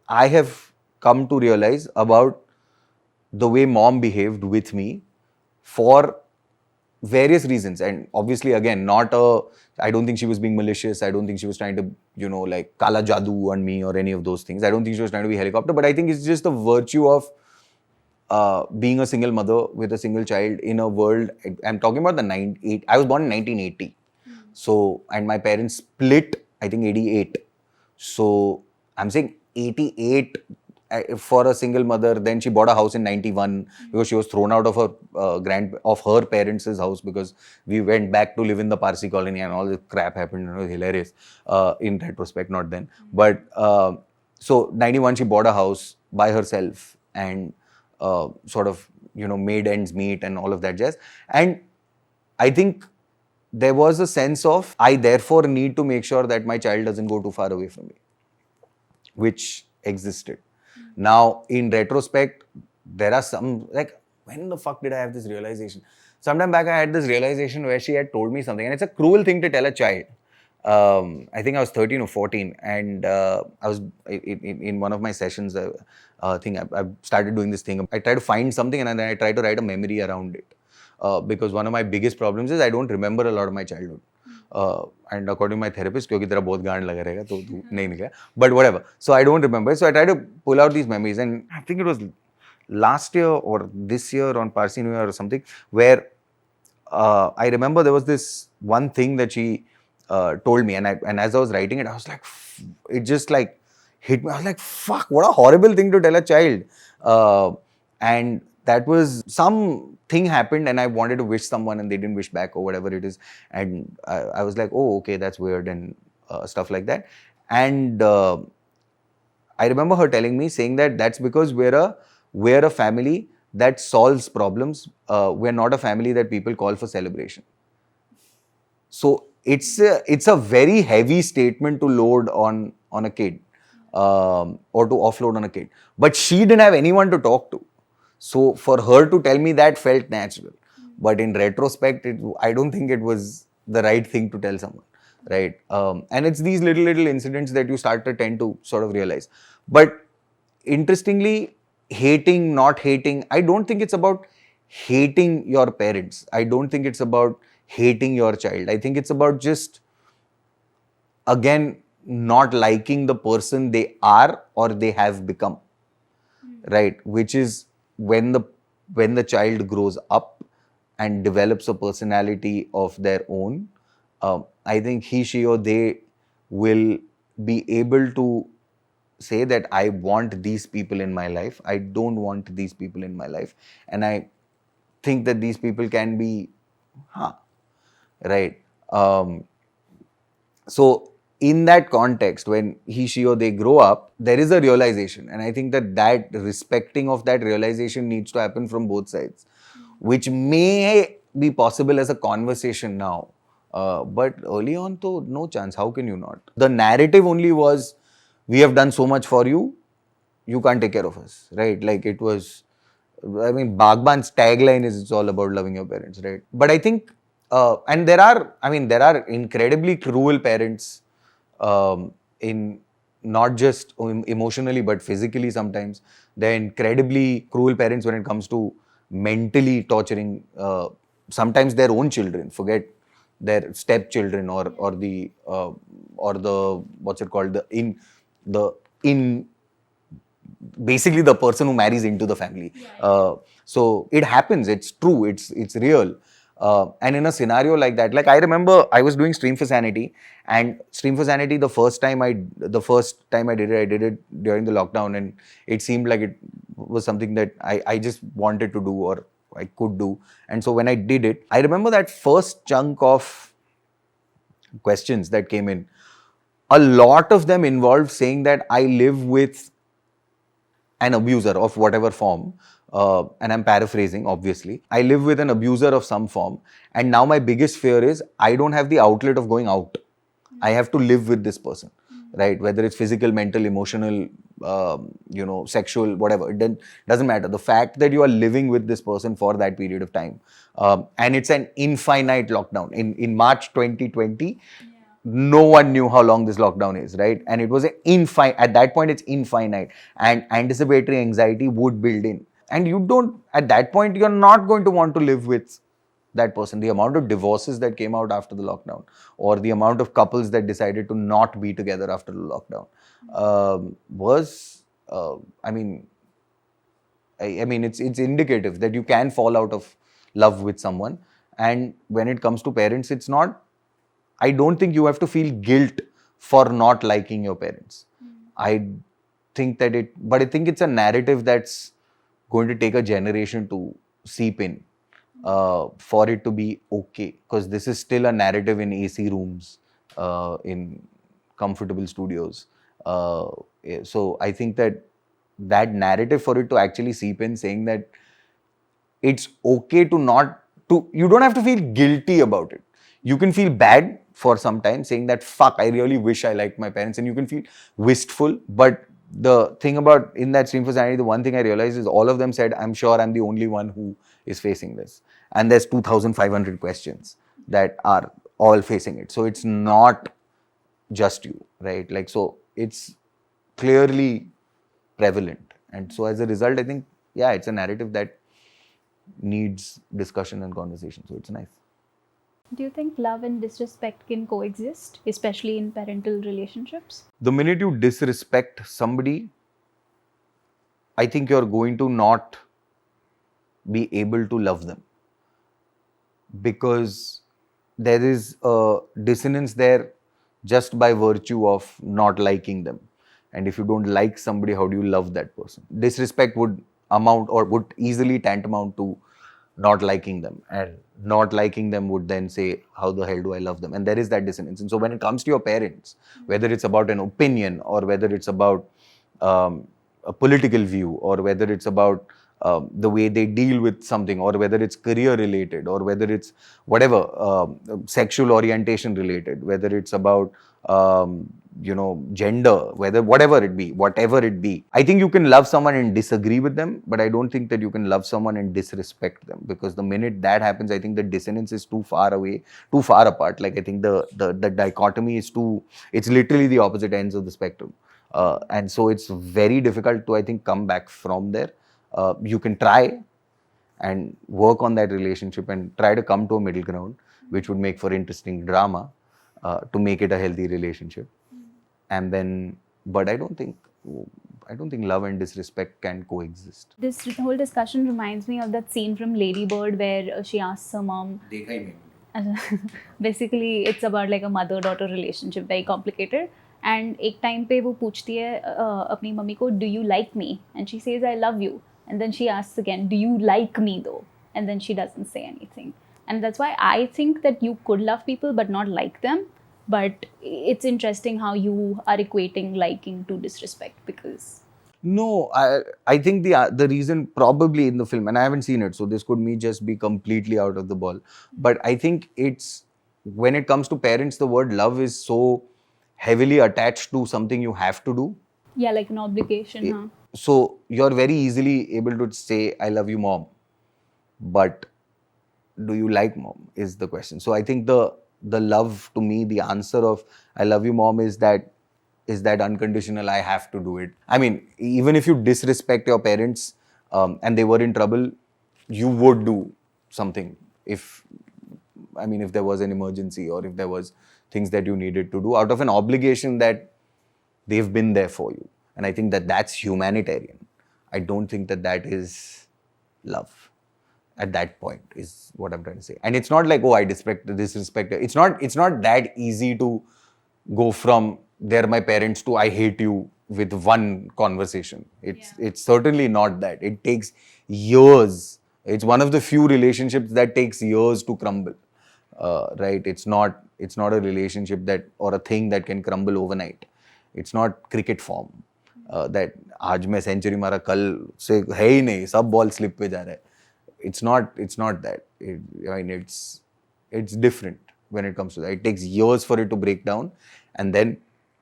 Speaker 1: I have come to realize about the way mom behaved with me for various reasons. And obviously, again, I don't think she was being malicious. I don't think she was trying to, like kala jadoo on me or any of those things. I don't think she was trying to be helicopter, but I think it's just the virtue of being a single mother with a single child in a world. I'm talking about I was born in 1980. So, and my parents split, I think 88. So, I'm saying 88 for a single mother. Then she bought a house in 91 because she was thrown out of her parents' house because we went back to live in the Parsi colony and all this crap happened. It was hilarious in retrospect, not then. But so 91 she bought a house by herself and sort of made ends meet and all of that jazz. And I think there was a sense of, I therefore need to make sure that my child doesn't go too far away from me, which existed. Now, in retrospect, there are some, like, when the fuck did I have this realization? Sometime back, I had this realization where she had told me something, and it's a cruel thing to tell a child. I think I was 13 or 14, and I was in one of my sessions. I started doing this thing. I try to find something, and then I try to write a memory around it. Because one of my biggest problems is I don't remember a lot of my childhood. And according to my therapist, क्योंकि तेरा बहुत गांड लगा रहेगा तो तू नहीं निकला. But whatever. So I don't remember. So I try to pull out these memories, and I think it was last year or this year on Parsi New Year or something, where I remember there was this one thing that she told me, and as I was writing it, I was like, it just like hit me. I was like, fuck, what a horrible thing to tell a child. And that was something happened, and I wanted to wish someone, and they didn't wish back or whatever it is. And I was like, oh, okay, that's weird, and stuff like that. And I remember her telling me, saying that that's because we're a family that solves problems. We're not a family that people call for celebration. So it's a very heavy statement to load on a kid, or to offload on a kid. But she didn't have anyone to talk to. So for her to tell me that felt natural. But in retrospect, I don't think it was the right thing to tell someone, right? And it's these little incidents that you start to tend to sort of realize. But interestingly, hating, not hating, I don't think it's about hating your parents. I don't think it's about hating your child. I think it's about just, again, not liking the person they are or they have become, right? Which is when the child grows up and develops a personality of their own, I think he, she, or they will be able to say that I want these people in my life. I don't want these people in my life. And I think that these people can be, right? So in that context, when he, she, or they grow up, there is a realization. And I think that respecting of that realization needs to happen from both sides, which may be possible as a conversation now. But early on, though, no chance. How can you not? The narrative only was, we have done so much for you, you can't take care of us, right? Like it was, I mean, Bagban's tagline is, it's all about loving your parents, right? But I think, and there are incredibly cruel parents, in not just emotionally but physically sometimes. They're incredibly cruel parents when it comes to mentally torturing sometimes their own children, forget their stepchildren or the what's it called, basically the person who marries into the family. So it happens, it's true, it's real. And in a scenario like that, like I remember I was doing Stream for Sanity, and Stream for Sanity, the first time I did it, I did it during the lockdown, and it seemed like it was something that I just wanted to do, or I could do. And so when I did it, I remember that first chunk of questions that came in, a lot of them involved saying that I live with an abuser of whatever form, and I'm paraphrasing, obviously. I live with an abuser of some form, and now my biggest fear is I don't have the outlet of going out. I have to live with this person, right? Whether it's physical, mental, emotional, sexual, whatever. It doesn't matter. The fact that you are living with this person for that period of time, and it's an infinite lockdown. In March 2020, no one knew how long this lockdown is, right? And it was at that point, it's infinite, and anticipatory anxiety would build in. And you don't, at that point, you're not going to want to live with that person. The amount of divorces that came out after the lockdown, or the amount of couples that decided to not be together after the lockdown, was, I mean, it's indicative that you can fall out of love with someone. And when it comes to parents, it's not, I don't think you have to feel guilt for not liking your parents. I think but I think it's a narrative that's going to take a generation to seep in, for it to be okay. Because this is still a narrative in AC rooms, in comfortable studios. So I think that narrative, for it to actually seep in, saying that it's okay you don't have to feel guilty about it. You can feel bad for some time, saying that, fuck, I really wish I liked my parents, and you can feel wistful. But the thing about, in that Stream for Sanity, the one thing I realized is all of them said, I'm sure I'm the only one who is facing this. And there's 2,500 questions that are all facing it. So it's not just you, right? Like, so it's clearly prevalent. And so as a result, I think, yeah, it's a narrative that needs discussion and conversation. So it's nice.
Speaker 2: Do you think love and disrespect can coexist, especially in parental relationships?
Speaker 1: The minute you disrespect somebody, I think you're going to not be able to love them, because there is a dissonance there just by virtue of not liking them. And if you don't like somebody, how do you love that person? Disrespect would amount, or would easily tantamount to not liking them, and not liking them would then say, how the hell do I love them? And there is that dissonance. And so when it comes to your parents, whether it's about an opinion, or whether it's about a political view, or whether it's about the way they deal with something, or whether it's career related, or whether it's whatever, sexual orientation related, whether it's about gender, whatever it be. I think you can love someone and disagree with them, but I don't think that you can love someone and disrespect them, because the minute that happens, I think the dissonance is too far away, too far apart. Like, I think the dichotomy is it's literally the opposite ends of the spectrum. And so it's very difficult to, I think, come back from there. You can try and work on that relationship and try to come to a middle ground, which would make for interesting drama, to make it a healthy relationship. And then, but I don't think love and disrespect can coexist.
Speaker 2: This whole discussion reminds me of that scene from Lady Bird where she asks her mom. Basically, it's about like a mother-daughter relationship, very complicated. And एक time पे वो पूछती है अपनी mummy को, do you like me? And she says, I love you. And then she asks again, do you like me though? And then she doesn't say anything. And that's why I think that you could love people but not like them. But it's interesting how you are equating liking to disrespect, because...
Speaker 1: No, I think the reason probably in the film, and I haven't seen it, so this could me just be completely out of the ball. But I think it's, when it comes to parents, the word love is so heavily attached to something you have to do.
Speaker 2: Yeah, like an obligation, huh?
Speaker 1: So you're very easily able to say, I love you, mom. But do you like mom is the question. So I think the love, to me, the answer of I love you, mom, is that unconditional, I have to do it. I mean, even if you disrespect your parents, and they were in trouble, you would do something if there was an emergency, or if there was things that you needed to do out of an obligation that they've been there for you. And I think that that's humanitarian. I don't think that is love. At that point is what I'm trying to say. And it's not like, oh, I disrespect. It's not that easy to go from they're my parents to I hate you with one conversation. It's certainly not that. It takes years It's one of the few relationships that takes years to crumble, right? It's not a relationship that or a thing that can crumble overnight. It's not cricket form that आज मैं century मारा कल से है ही नहीं सब ball slip पे जा रहा है. It's not that. I mean it's different when it comes to that. It takes years for it to break down, and then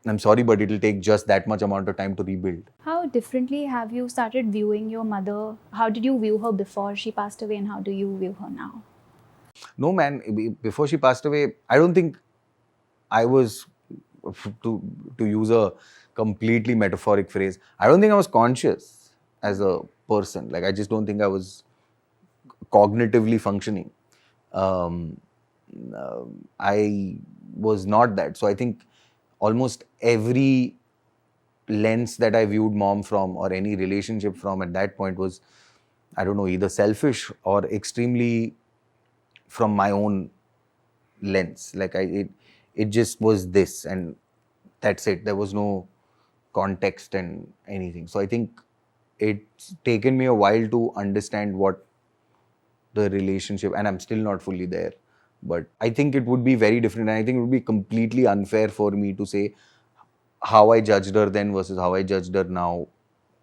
Speaker 1: I'm sorry, but it'll take just that much amount of time to rebuild.
Speaker 2: How differently have you started viewing your mother? How did you view her before she passed away, and how do you view her now?
Speaker 1: No, man. Before she passed away, I don't think I was, to use a completely metaphoric phrase, I don't think I was conscious as a person. Like, I just don't think I was cognitively functioning. I was not that. So I think almost every lens that I viewed mom from or any relationship from at that point was, I don't know, either selfish or extremely from my own lens. Like it just was this and that's it. There was no context and anything. So I think it's taken me a while to understand what the relationship, and I'm still not fully there. But I think it would be very different, and I think it would be completely unfair for me to say how I judged her then versus how I judged her now,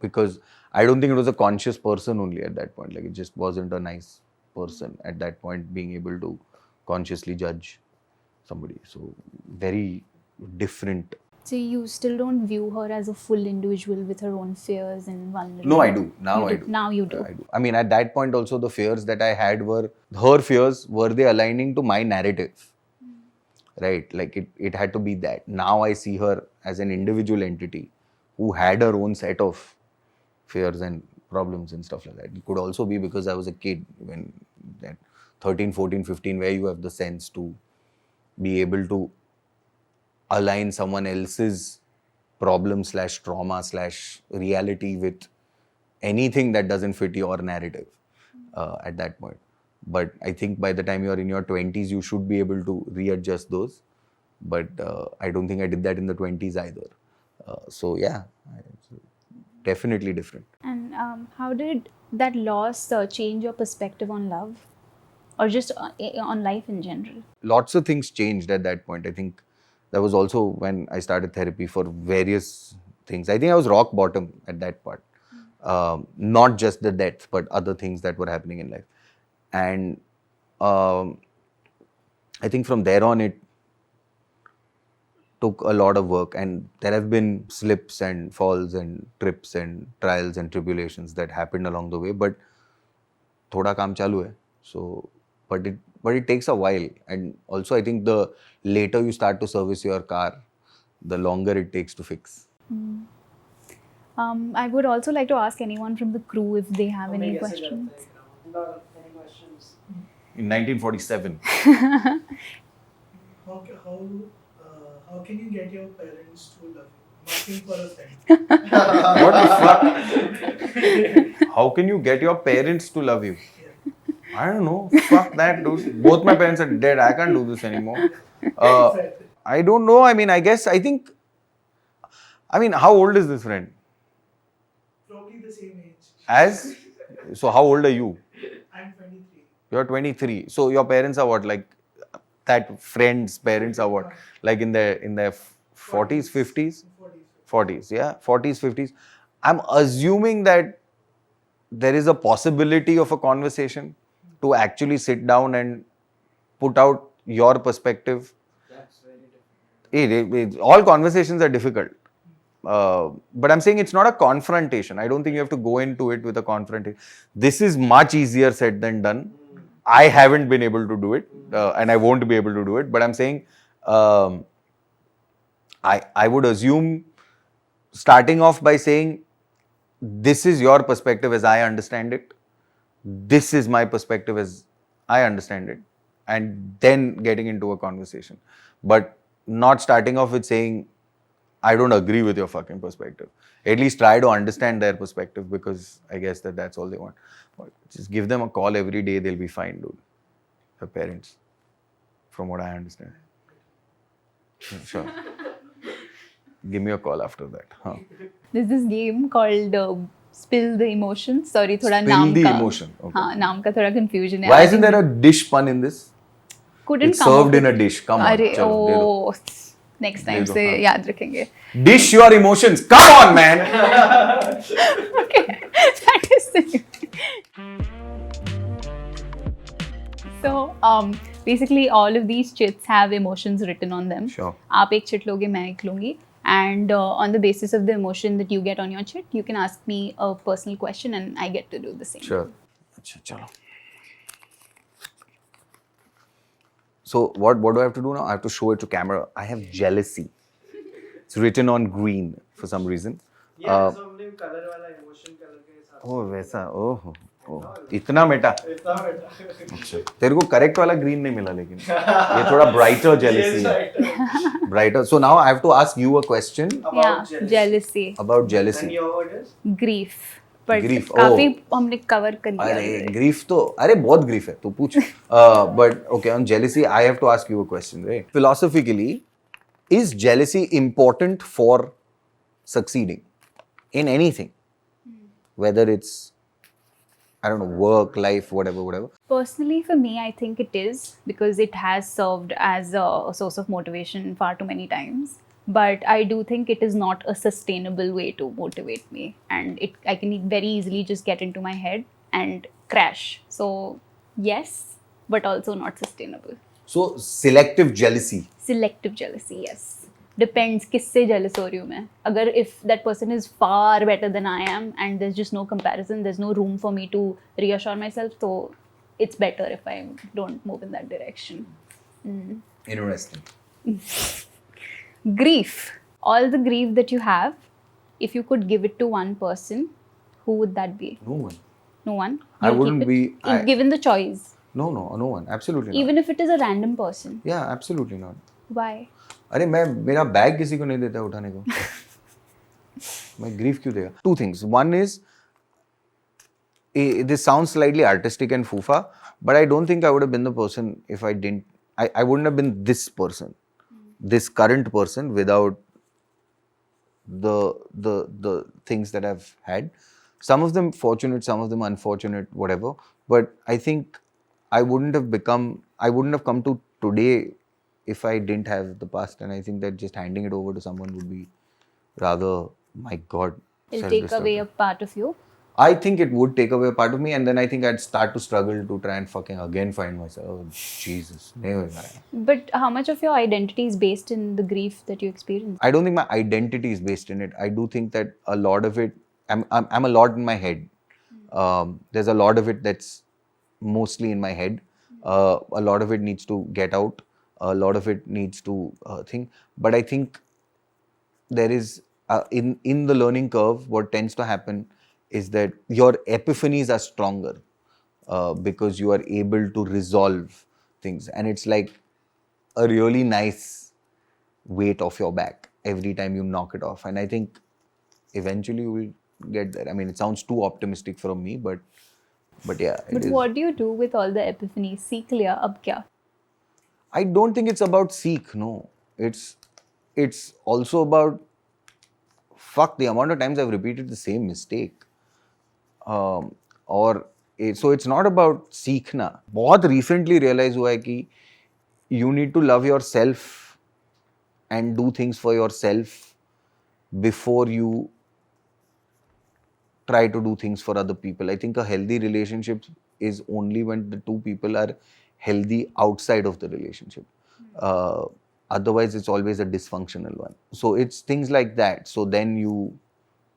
Speaker 1: because I don't think it was a conscious person only at that point. Like, it just wasn't a nice person at that point being able to consciously judge somebody. So very different.
Speaker 2: So you still don't view her as a full individual with her own fears and vulnerabilities?
Speaker 1: No, I do. Now I do.
Speaker 2: Now you do.
Speaker 1: I do. I mean, at that point also, the fears that I had were her fears. Were they aligning to my narrative? Right? Like, it had to be that. Now I see her as an individual entity who had her own set of fears and problems and stuff like that. It could also be because I was a kid when that 13, 14, 15, where you have the sense to be able to align someone else's problem / trauma / reality with anything that doesn't fit your narrative at that point. But I think by the time you're in your 20s, you should be able to readjust those. But I don't think I did that in the 20s either. So yeah, it's definitely different.
Speaker 2: And how did that loss change your perspective on love? Or just on life in general?
Speaker 1: Lots of things changed at that point. I think that was also when I started therapy for various things. I think I was rock bottom at that part. Not just the death, but other things that were happening in life. And I think from there on, it took a lot of work. And there have been slips and falls and trips and trials and tribulations that happened along the way. But thoda kaam chalu hai. So, but it takes a while. And also, I think the later you start to service your car, the longer it takes to fix.
Speaker 2: I would also like to ask anyone from the crew if they have any questions.
Speaker 3: Any questions?
Speaker 1: In 1947.
Speaker 3: How can you get your parents to love you? Nothing for a friend.
Speaker 1: What the fuck? How can you get your parents to love you? I don't know. Fuck that, dude. Both my parents are dead. I can't do this anymore. I don't know. I mean, how old is this friend?
Speaker 3: Probably the same age.
Speaker 1: As? So how old are you?
Speaker 3: I'm 23.
Speaker 1: You're 23. So your parents are what? Like, that friend's parents are what? Like in their 40s, 50s? 40s, yeah. 40s, 50s. I'm assuming that there is a possibility of a conversation to actually sit down and put out your perspective.
Speaker 3: That's very difficult.
Speaker 1: All conversations are difficult. But I'm saying it's not a confrontation. I don't think you have to go into it with a confrontation. This is much easier said than done. I haven't been able to do it, and I won't be able to do it. But I'm saying, I would assume, starting off by saying, this is your perspective as I understand it. This is my perspective as I understand it. And then getting into a conversation. But not starting off with saying, I don't agree with your fucking perspective. At least try to understand their perspective, because I guess that's all they want. But just give them a call every day, they'll be fine, dude. Your parents, from what I understand. Sure. Give me a call after that. Huh?
Speaker 2: There's this game called Spill the emotion. Sorry, थोड़ा
Speaker 1: Spill
Speaker 2: नाम
Speaker 1: the
Speaker 2: का
Speaker 1: emotion. Okay.
Speaker 2: हाँ नाम का थोड़ा confusion है.
Speaker 1: Why
Speaker 2: I
Speaker 1: isn't
Speaker 2: think
Speaker 1: there a dish pun in this?
Speaker 2: couldn't
Speaker 1: It's
Speaker 2: come up
Speaker 1: served in
Speaker 2: with
Speaker 1: a dish. Come on.
Speaker 2: अरे
Speaker 1: चलो, दे दो.
Speaker 2: next
Speaker 1: दे
Speaker 2: time
Speaker 1: दो,
Speaker 2: से
Speaker 1: हाँ.
Speaker 2: याद रखेंगे.
Speaker 1: Dish your emotions. Come on, man.
Speaker 2: Okay, that is the. So basically all of these chits have emotions written on them.
Speaker 1: Sure.
Speaker 2: आप एक chit लोगे, मैं एक लूँगी. And on the basis of the emotion that you get on your chit, you can ask me a personal question and I get to do the same.
Speaker 1: Sure. अच्छा, चलो. So what do I have to do now? I have to show it to camera. I have jealousy. It's written on green for some reason.
Speaker 3: Yeah, so हमने color वाला emotion color के हिसाब
Speaker 1: Oh, वैसा. ओह. इतना Meta.
Speaker 3: से इतना बेटा.
Speaker 1: अच्छा. तेरे को correct वाला green नहीं मिला लेकिन. ये थोड़ा brighter jealousy
Speaker 3: Yes,
Speaker 1: है.
Speaker 3: right.
Speaker 1: Brighter. So now I have to ask you a question
Speaker 3: About
Speaker 2: Yeah, jealousy.
Speaker 1: about
Speaker 3: And
Speaker 1: jealousy.
Speaker 3: your word is?
Speaker 2: Grief. But
Speaker 1: Grief,
Speaker 2: काफी
Speaker 1: oh.
Speaker 2: हमने cover कर लिया.
Speaker 1: अरे
Speaker 2: already.
Speaker 1: grief तो अरे बहुत grief है तू पूछ. But okay, on jealousy I have to ask you a question, right? Philosophically, is jealousy important for succeeding in anything? Whether it's, I don't know, work, life, whatever.
Speaker 2: Personally, for me, I think it is because it has served as a source of motivation far too many times. But I do think it is not a sustainable way to motivate me, and I can very easily just get into my head and crash. So yes, but also not sustainable.
Speaker 1: So selective jealousy.
Speaker 2: Selective jealousy, yes. Depends किससे jealous हो रही हूँ मैं. अगर if that person is far better than I am and there's just no comparison, there's no room for me to reassure myself, so it's better if I don't move in that direction.
Speaker 1: Interesting.
Speaker 2: Grief. All the grief that you have, if you could give it to one person, who would that be?
Speaker 1: No one.
Speaker 2: No one?
Speaker 1: I
Speaker 2: You'll
Speaker 1: wouldn't
Speaker 2: keep it?
Speaker 1: be-
Speaker 2: If given the choice.
Speaker 1: No one. Absolutely not.
Speaker 2: Even if it is a random person.
Speaker 1: Yeah, absolutely not.
Speaker 2: Why?
Speaker 1: अरे मैं मेरा bag किसी को नहीं देता उठाने को. मैं grief क्यों देगा? Two things. One is, this sounds slightly artistic and foofa, but I don't think I would have been the person if I didn't. I wouldn't have been this person, this current person, without the things that I've had. Some of them fortunate, some of them unfortunate, whatever. But I think I wouldn't have come to today if I didn't have the past. And I think that just handing it over to someone would be rather, my God,
Speaker 2: It'll take away a
Speaker 1: self-destructive.
Speaker 2: part of you.
Speaker 1: I think it would take away a part of me, and then I think I'd start to struggle to try and fucking again find myself. Oh, Jesus. Never.
Speaker 2: But how much of your identity is based in the grief that you experience?
Speaker 1: I don't think my identity is based in it. I do think that a lot of it, I'm a lot in my head. There's a lot of it that's mostly in my head. A lot of it needs to get out. A lot of it needs to think. But I think there is, in the learning curve, what tends to happen is that your epiphanies are stronger because you are able to resolve things. And it's like a really nice weight off your back every time you knock it off. And I think eventually you will get there. I mean, it sounds too optimistic from me, but yeah.
Speaker 2: But what do you do with all the epiphanies? सीख लिया, अब क्या?
Speaker 1: I don't think it's about seek, no. It's also about, fuck, the amount of times I've repeated the same mistake. So it's not about सीखना. बहुत recently realize हुआ है कि you need to love yourself and do things for yourself before you try to do things for other people. I think a healthy relationship is only when the two people are healthy outside of the relationship. Otherwise, it's always a dysfunctional one. So it's things like that. So then you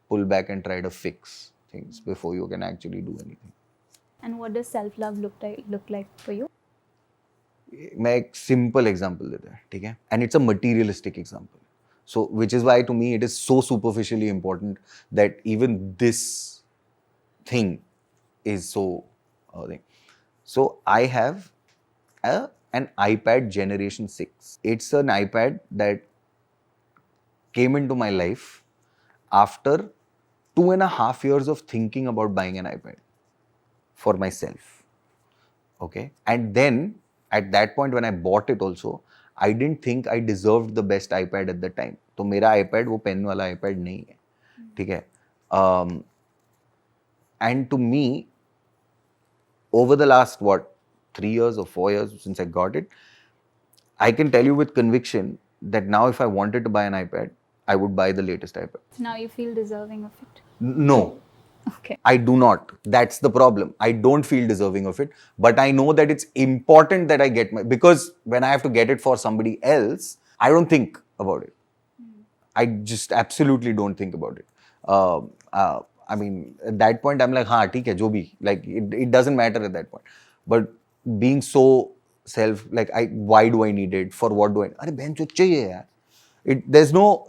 Speaker 1: pull back and try to fix things before you can actually do anything.
Speaker 2: And what does self-love look like for you?
Speaker 1: मैं एक simple example देता है, ठीक है? And it's a materialistic example. So, which is why to me it is so superficially important that even this thing is so thing. So, I have an iPad Generation 6. It's an iPad that came into my life after 2.5 years of thinking about buying an iPad for myself. Okay? And then, at that point when I bought it also, I didn't think I deserved the best iPad at the time. तो मेरा iPad वो pen वाला iPad नहीं है, ठीक है? And to me, over the last, 3 years or 4 years since I got it, I can tell you with conviction that now if I wanted to buy an iPad, I would buy the latest iPad.
Speaker 2: So now you feel deserving of it.
Speaker 1: No,
Speaker 2: Okay.
Speaker 1: I do not. That's the problem. I don't feel deserving of it, but I know that it's important that I get because when I have to get it for somebody else, I don't think about it. I just absolutely don't think about it. I mean, at that point, I'm like, हाँ ठीक है जो भी, like it doesn't matter at that point. But being so like, why do I need it? For what do I? अरे बहन जो चाहिए यार.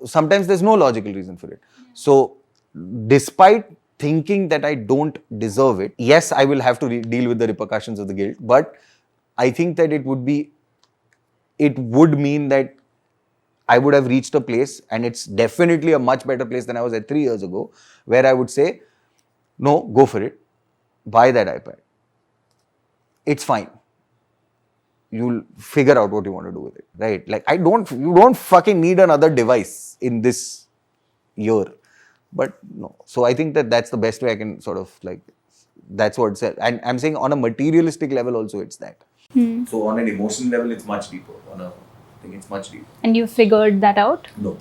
Speaker 1: Sometimes there's no logical reason for it. So, despite thinking that I don't deserve it, yes, I will have to deal with the repercussions of the guilt. But I think that it would mean that I would have reached a place, and it's definitely a much better place than I was at 3 years ago, where I would say, no, go for it. Buy that iPad. It's fine. You'll figure out what you want to do with it, right? Like, you don't fucking need another device in this year. But no. So I think that that's the best way I can sort of like, that's what it's, and I'm saying on a materialistic level also it's that. So on an emotional level, it's much deeper. I think it's much deeper.
Speaker 2: And you figured that out?
Speaker 1: No.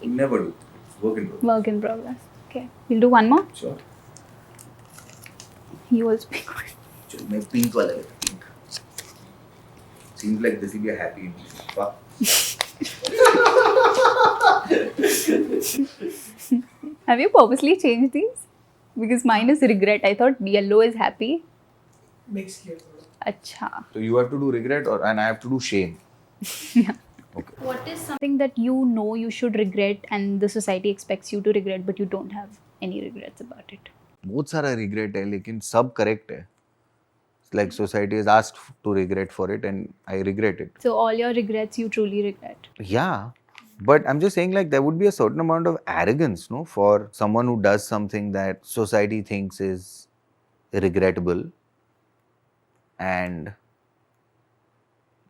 Speaker 1: Never do. It's work in progress.
Speaker 2: Work in progress. Okay. We'll do one more.
Speaker 1: Sure.
Speaker 2: You also pick one.
Speaker 1: चलो मैं pink वाला लेता हूँ, pink. Seems like this will be a happy emotion. Fuck.
Speaker 2: Have you purposely changed these? Because mine is regret. I thought yellow is happy.
Speaker 3: Mix here.
Speaker 2: Acha.
Speaker 1: So you have to do regret and I have to do shame.
Speaker 2: Yeah.
Speaker 1: Okay.
Speaker 2: What is something that you know you should regret and the society expects you to regret, but you don't have any regrets about it?
Speaker 1: बहुत सारा regret है, लेकिन सब correct है. Like society has asked to regret for it, and I regret it.
Speaker 2: So all your regrets you truly regret.
Speaker 1: Yeah, but I'm just saying, like, there would be a certain amount of arrogance, no, for someone who does something that society thinks is regrettable, and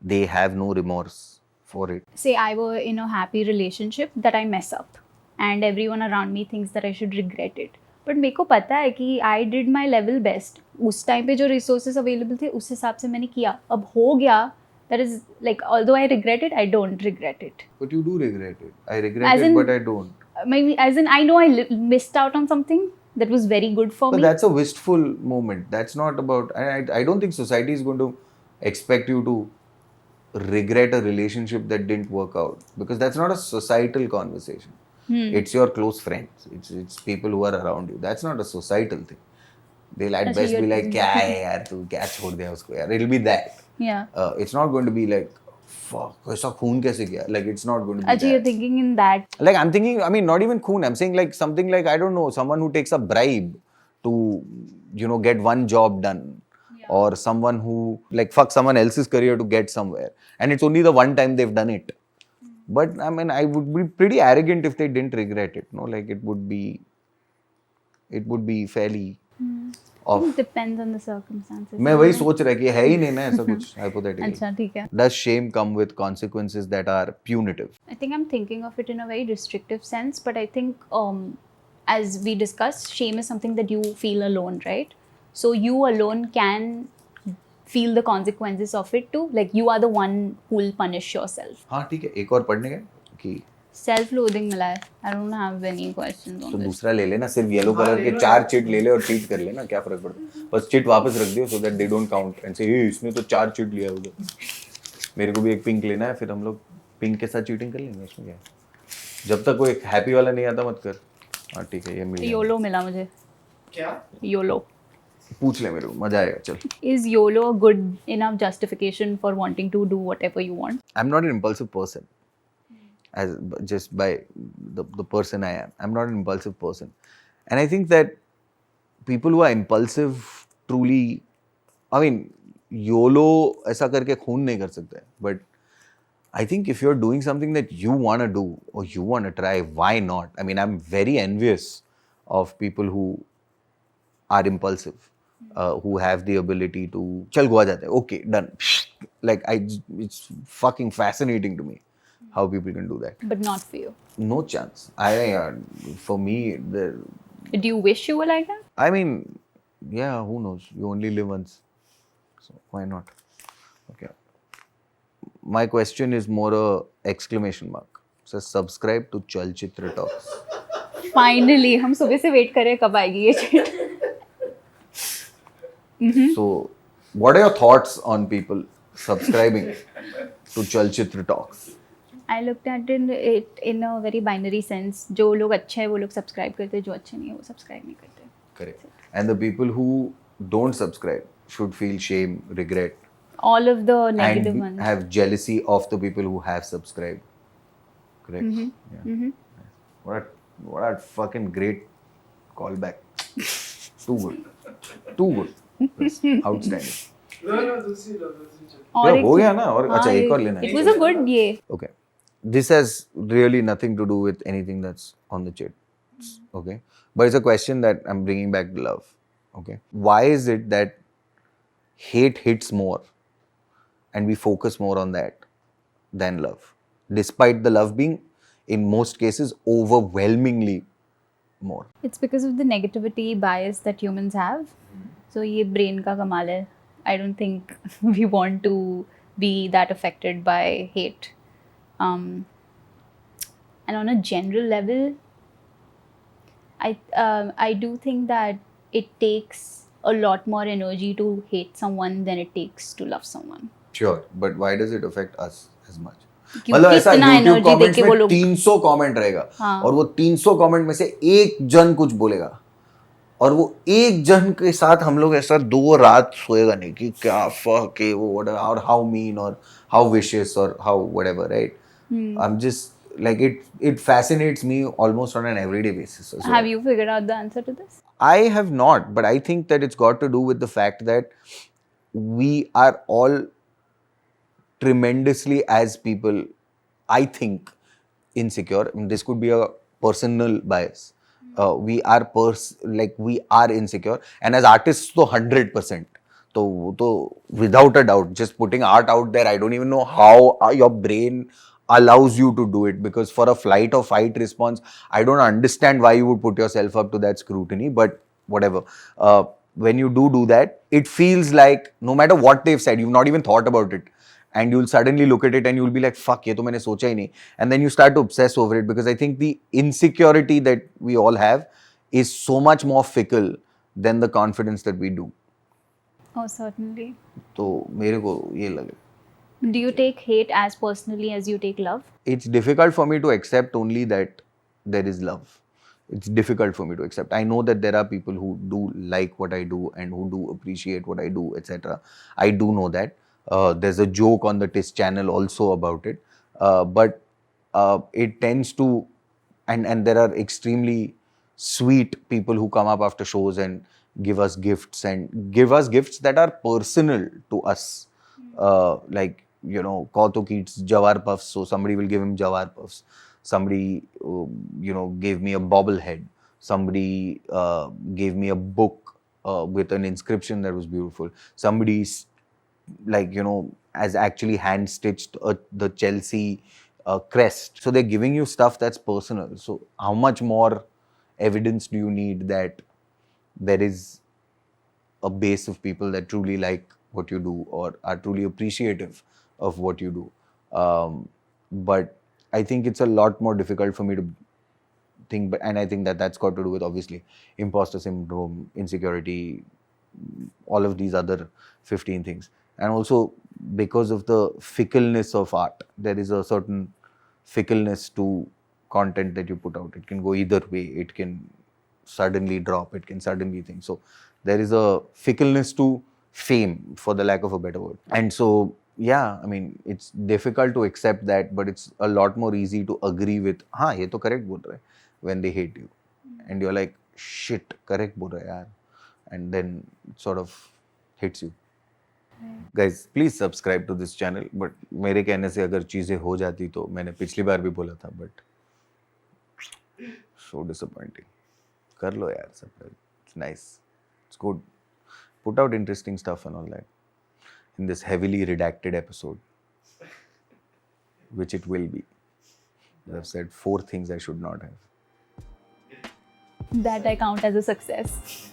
Speaker 1: they have no remorse for it.
Speaker 2: Say I were in a happy relationship that I mess up, and everyone around me thinks that I should regret it. But मेरे को पता है कि I did my level best. उस time पे जो resources available थे उस हिसाब से मैंने किया. अब हो गया. That is like, although I regret it, I don't regret it.
Speaker 1: But you do regret it. I regret it, but I don't.
Speaker 2: Maybe as in I know I missed out on something that was very good for
Speaker 1: But
Speaker 2: me.
Speaker 1: that's a wistful moment. That's not about. I don't think society is going to expect you to regret a relationship that didn't work out, because that's not a societal conversation. It's your close friends. It's people who are around you. That's not a societal thing. They'll at best be like, क्या है यार तू क्या छोड़ दिया उसको यार. It'll be that.
Speaker 2: Yeah.
Speaker 1: It's not going to be like, fuck, ऐसा खून कैसे किया? Like, it's not going to be
Speaker 2: Actually, you're
Speaker 1: that.
Speaker 2: thinking in that.
Speaker 1: Like, I'm thinking, I mean, not even khoon. I'm saying like something like, I don't know, someone who takes a bribe to, get one job done. Yeah. Or someone who, like, fuck someone else's career to get somewhere. And it's only the one time they've done it. But, I mean, I would be pretty arrogant if they didn't regret it. No, like, it would be fairly off.
Speaker 2: It depends on the circumstances.
Speaker 1: मैं वही सोच रहा कि है ही नहीं ना ऐसा कुछ hypothetically.
Speaker 2: अच्छा ठीक है.
Speaker 1: Does shame come with consequences that are punitive?
Speaker 2: I think I'm thinking of it in a very restrictive sense, but I think as we discussed, shame is something that you feel alone, right? So you alone can feel the consequences of it too. Like you are the one who will punish yourself.
Speaker 1: हाँ ठीक है, एक और पढ़ने का कि
Speaker 2: Self-loathing मिला है. I don't have any questions on
Speaker 1: तो
Speaker 2: this.
Speaker 1: दूसरा ले लेना, सिर्फ येलो कलर के 4 चिट ले ले और चीट कर लेना, क्या फर्क पड़ता है. बस चिट वापस रख दियो so that they don't count and say hey इसने तो 4 चिट लिया उधर. मेरे को भी एक पिंक लेना है, फिर हम लोग पिंक के साथ चीटिंग कर लेंगे. इसमें क्या है, जब तक कोई हैप्पी वाला नहीं आता मत कर. हाँ ठीक है, ये मिल गया.
Speaker 2: YOLO मिला मुझे.
Speaker 3: क्या?
Speaker 2: YOLO.
Speaker 1: पूछ ले मेरे को, मजा आएगा. चल.
Speaker 2: Is YOLO a good enough justification for wanting to do whatever you want?
Speaker 1: I'm not an impulsive person. As just by the person I am, I'm not an impulsive person, and I think that people who are impulsive truly, I mean, YOLO ऐसा करके खून नहीं कर सकते. But I think if you're doing something that you want to do or you want to try, why not? I mean, I'm very envious of people who are impulsive, who have the ability to चल गोवा जाते हैं, okay, done. Like it's fucking fascinating to me how people can do that.
Speaker 2: But not for you.
Speaker 1: No chance. For me,
Speaker 2: Do you wish you were like that?
Speaker 1: I mean, yeah, who knows? You only live once. So why not? Okay. My question is more a exclamation mark. So subscribe to Chalchitra Talks.
Speaker 2: Finally, हम सुबह से wait कर रहे हैं कब आएगी ये chit.
Speaker 1: So, what are your thoughts on people subscribing to Chalchitra Talks?
Speaker 2: I looked at it in a very binary sense. जो लोग अच्छे हैं वो लोग subscribe करते हैं, जो अच्छे नहीं है वो subscribe नहीं करते.
Speaker 1: Correct. And the people who don't subscribe should feel shame, regret,
Speaker 2: All of the negative
Speaker 1: and
Speaker 2: ones.
Speaker 1: have jealousy of the people who have subscribed. Correct. Yeah. What a fucking great callback. Too good. Too good. Yes. Outstanding.
Speaker 3: No, दूसरी लो.
Speaker 2: और
Speaker 1: Yeah,
Speaker 2: एक-
Speaker 1: हो गया ना और
Speaker 2: हाँ,
Speaker 1: अच्छा एक और लेना है.
Speaker 2: It was a good ये.
Speaker 1: Okay. This has really nothing to do with anything that's on the chat. Okay. But it's a question that I'm bringing back to love. Okay. Why is it that hate hits more and we focus more on that than love? Despite the love being, in most cases, overwhelmingly more.
Speaker 2: It's because of the negativity bias that humans have. So ये brain का कमाल है. I don't think we want to be that affected by hate. And on a general level, I do think that it takes a lot more energy to hate someone than it takes to love someone.
Speaker 1: Sure. But why does it affect us as much?
Speaker 2: क्योंकि
Speaker 1: मतलब ऐसा
Speaker 2: इतना
Speaker 1: YouTube
Speaker 2: energy
Speaker 1: comments
Speaker 2: देके वो
Speaker 1: में
Speaker 2: लोग
Speaker 1: 300 comment रहेगा
Speaker 2: हाँ.
Speaker 1: और वो 300 कमेंट में से एक जन कुछ बोलेगा और वो एक जन के साथ हम लोग ऐसा 2 रात सोएगा नहीं कि क्या fuck है वो whatever, or how mean or how vicious or how whatever, right? I'm just like it fascinates me almost on an everyday basis as well.
Speaker 2: Have you figured out the answer to this?
Speaker 1: I have not, but I think that it's got to do with the fact that we are all tremendously, as people, I think, insecure. I mean, this could be a personal bias. We are we are insecure, and as artists, so 100%. So without a doubt, just putting art out there, I don't even know how your brain allows you to do it, because for a flight or fight response, I don't understand why you would put yourself up to that scrutiny, but whatever. When you do that, it feels like no matter what they've said, you've not even thought about it. And you'll suddenly look at it and you'll be like, fuck, ये तो मैंने सोचा ही नहीं. And then you start to obsess over it, because I think the insecurity that we all have is so much more fickle than the confidence that we do.
Speaker 2: Oh, certainly.
Speaker 1: तो मेरे को ये लगे.
Speaker 2: Do you take hate as personally as you take love?
Speaker 1: It's difficult for me to accept only that there is love. It's difficult for me to accept. I know that there are people who do like what I do and who do appreciate what I do, etc. I do know that. There's a joke on the TIS channel also about it. But it tends to, and there are extremely sweet people who come up after shows and give us gifts that are personal to us. Like, you know, Kautuk eats Jawar Puffs, so somebody will give him Jawar Puffs. Somebody, gave me a bobblehead. Somebody gave me a book with an inscription that was beautiful. Somebody, has actually hand-stitched the Chelsea crest. So they're giving you stuff that's personal. So how much more evidence do you need that there is a base of people that truly like what you do or are truly appreciative of what you do? But I think it's a lot more difficult for me to think, and I think that that's got to do with, obviously, imposter syndrome, insecurity, all of these other 15 things. And also because of the fickleness of art, there is a certain fickleness to content that you put out. It can go either way. It can suddenly drop. It can suddenly think. So there is a fickleness to fame, for the lack of a better word. And so, yeah, I mean, it's difficult to accept that, but it's a lot more easy to agree with, हाँ, ये तो correct बोल रहा है, when they hate you. And you're like, shit, correct बोल रहा है यार. And then it sort of hits you. Guys, please subscribe to this channel. But मेरे कहने से अगर चीजें हो जाती तो मैंने पिछली बार भी बोला था, but so disappointing. कर लो यार subscribe. It's nice. It's good. Put out interesting stuff and all that in this heavily redacted episode, which it will be. I've said 4 things I should not have.
Speaker 2: That I count as a success.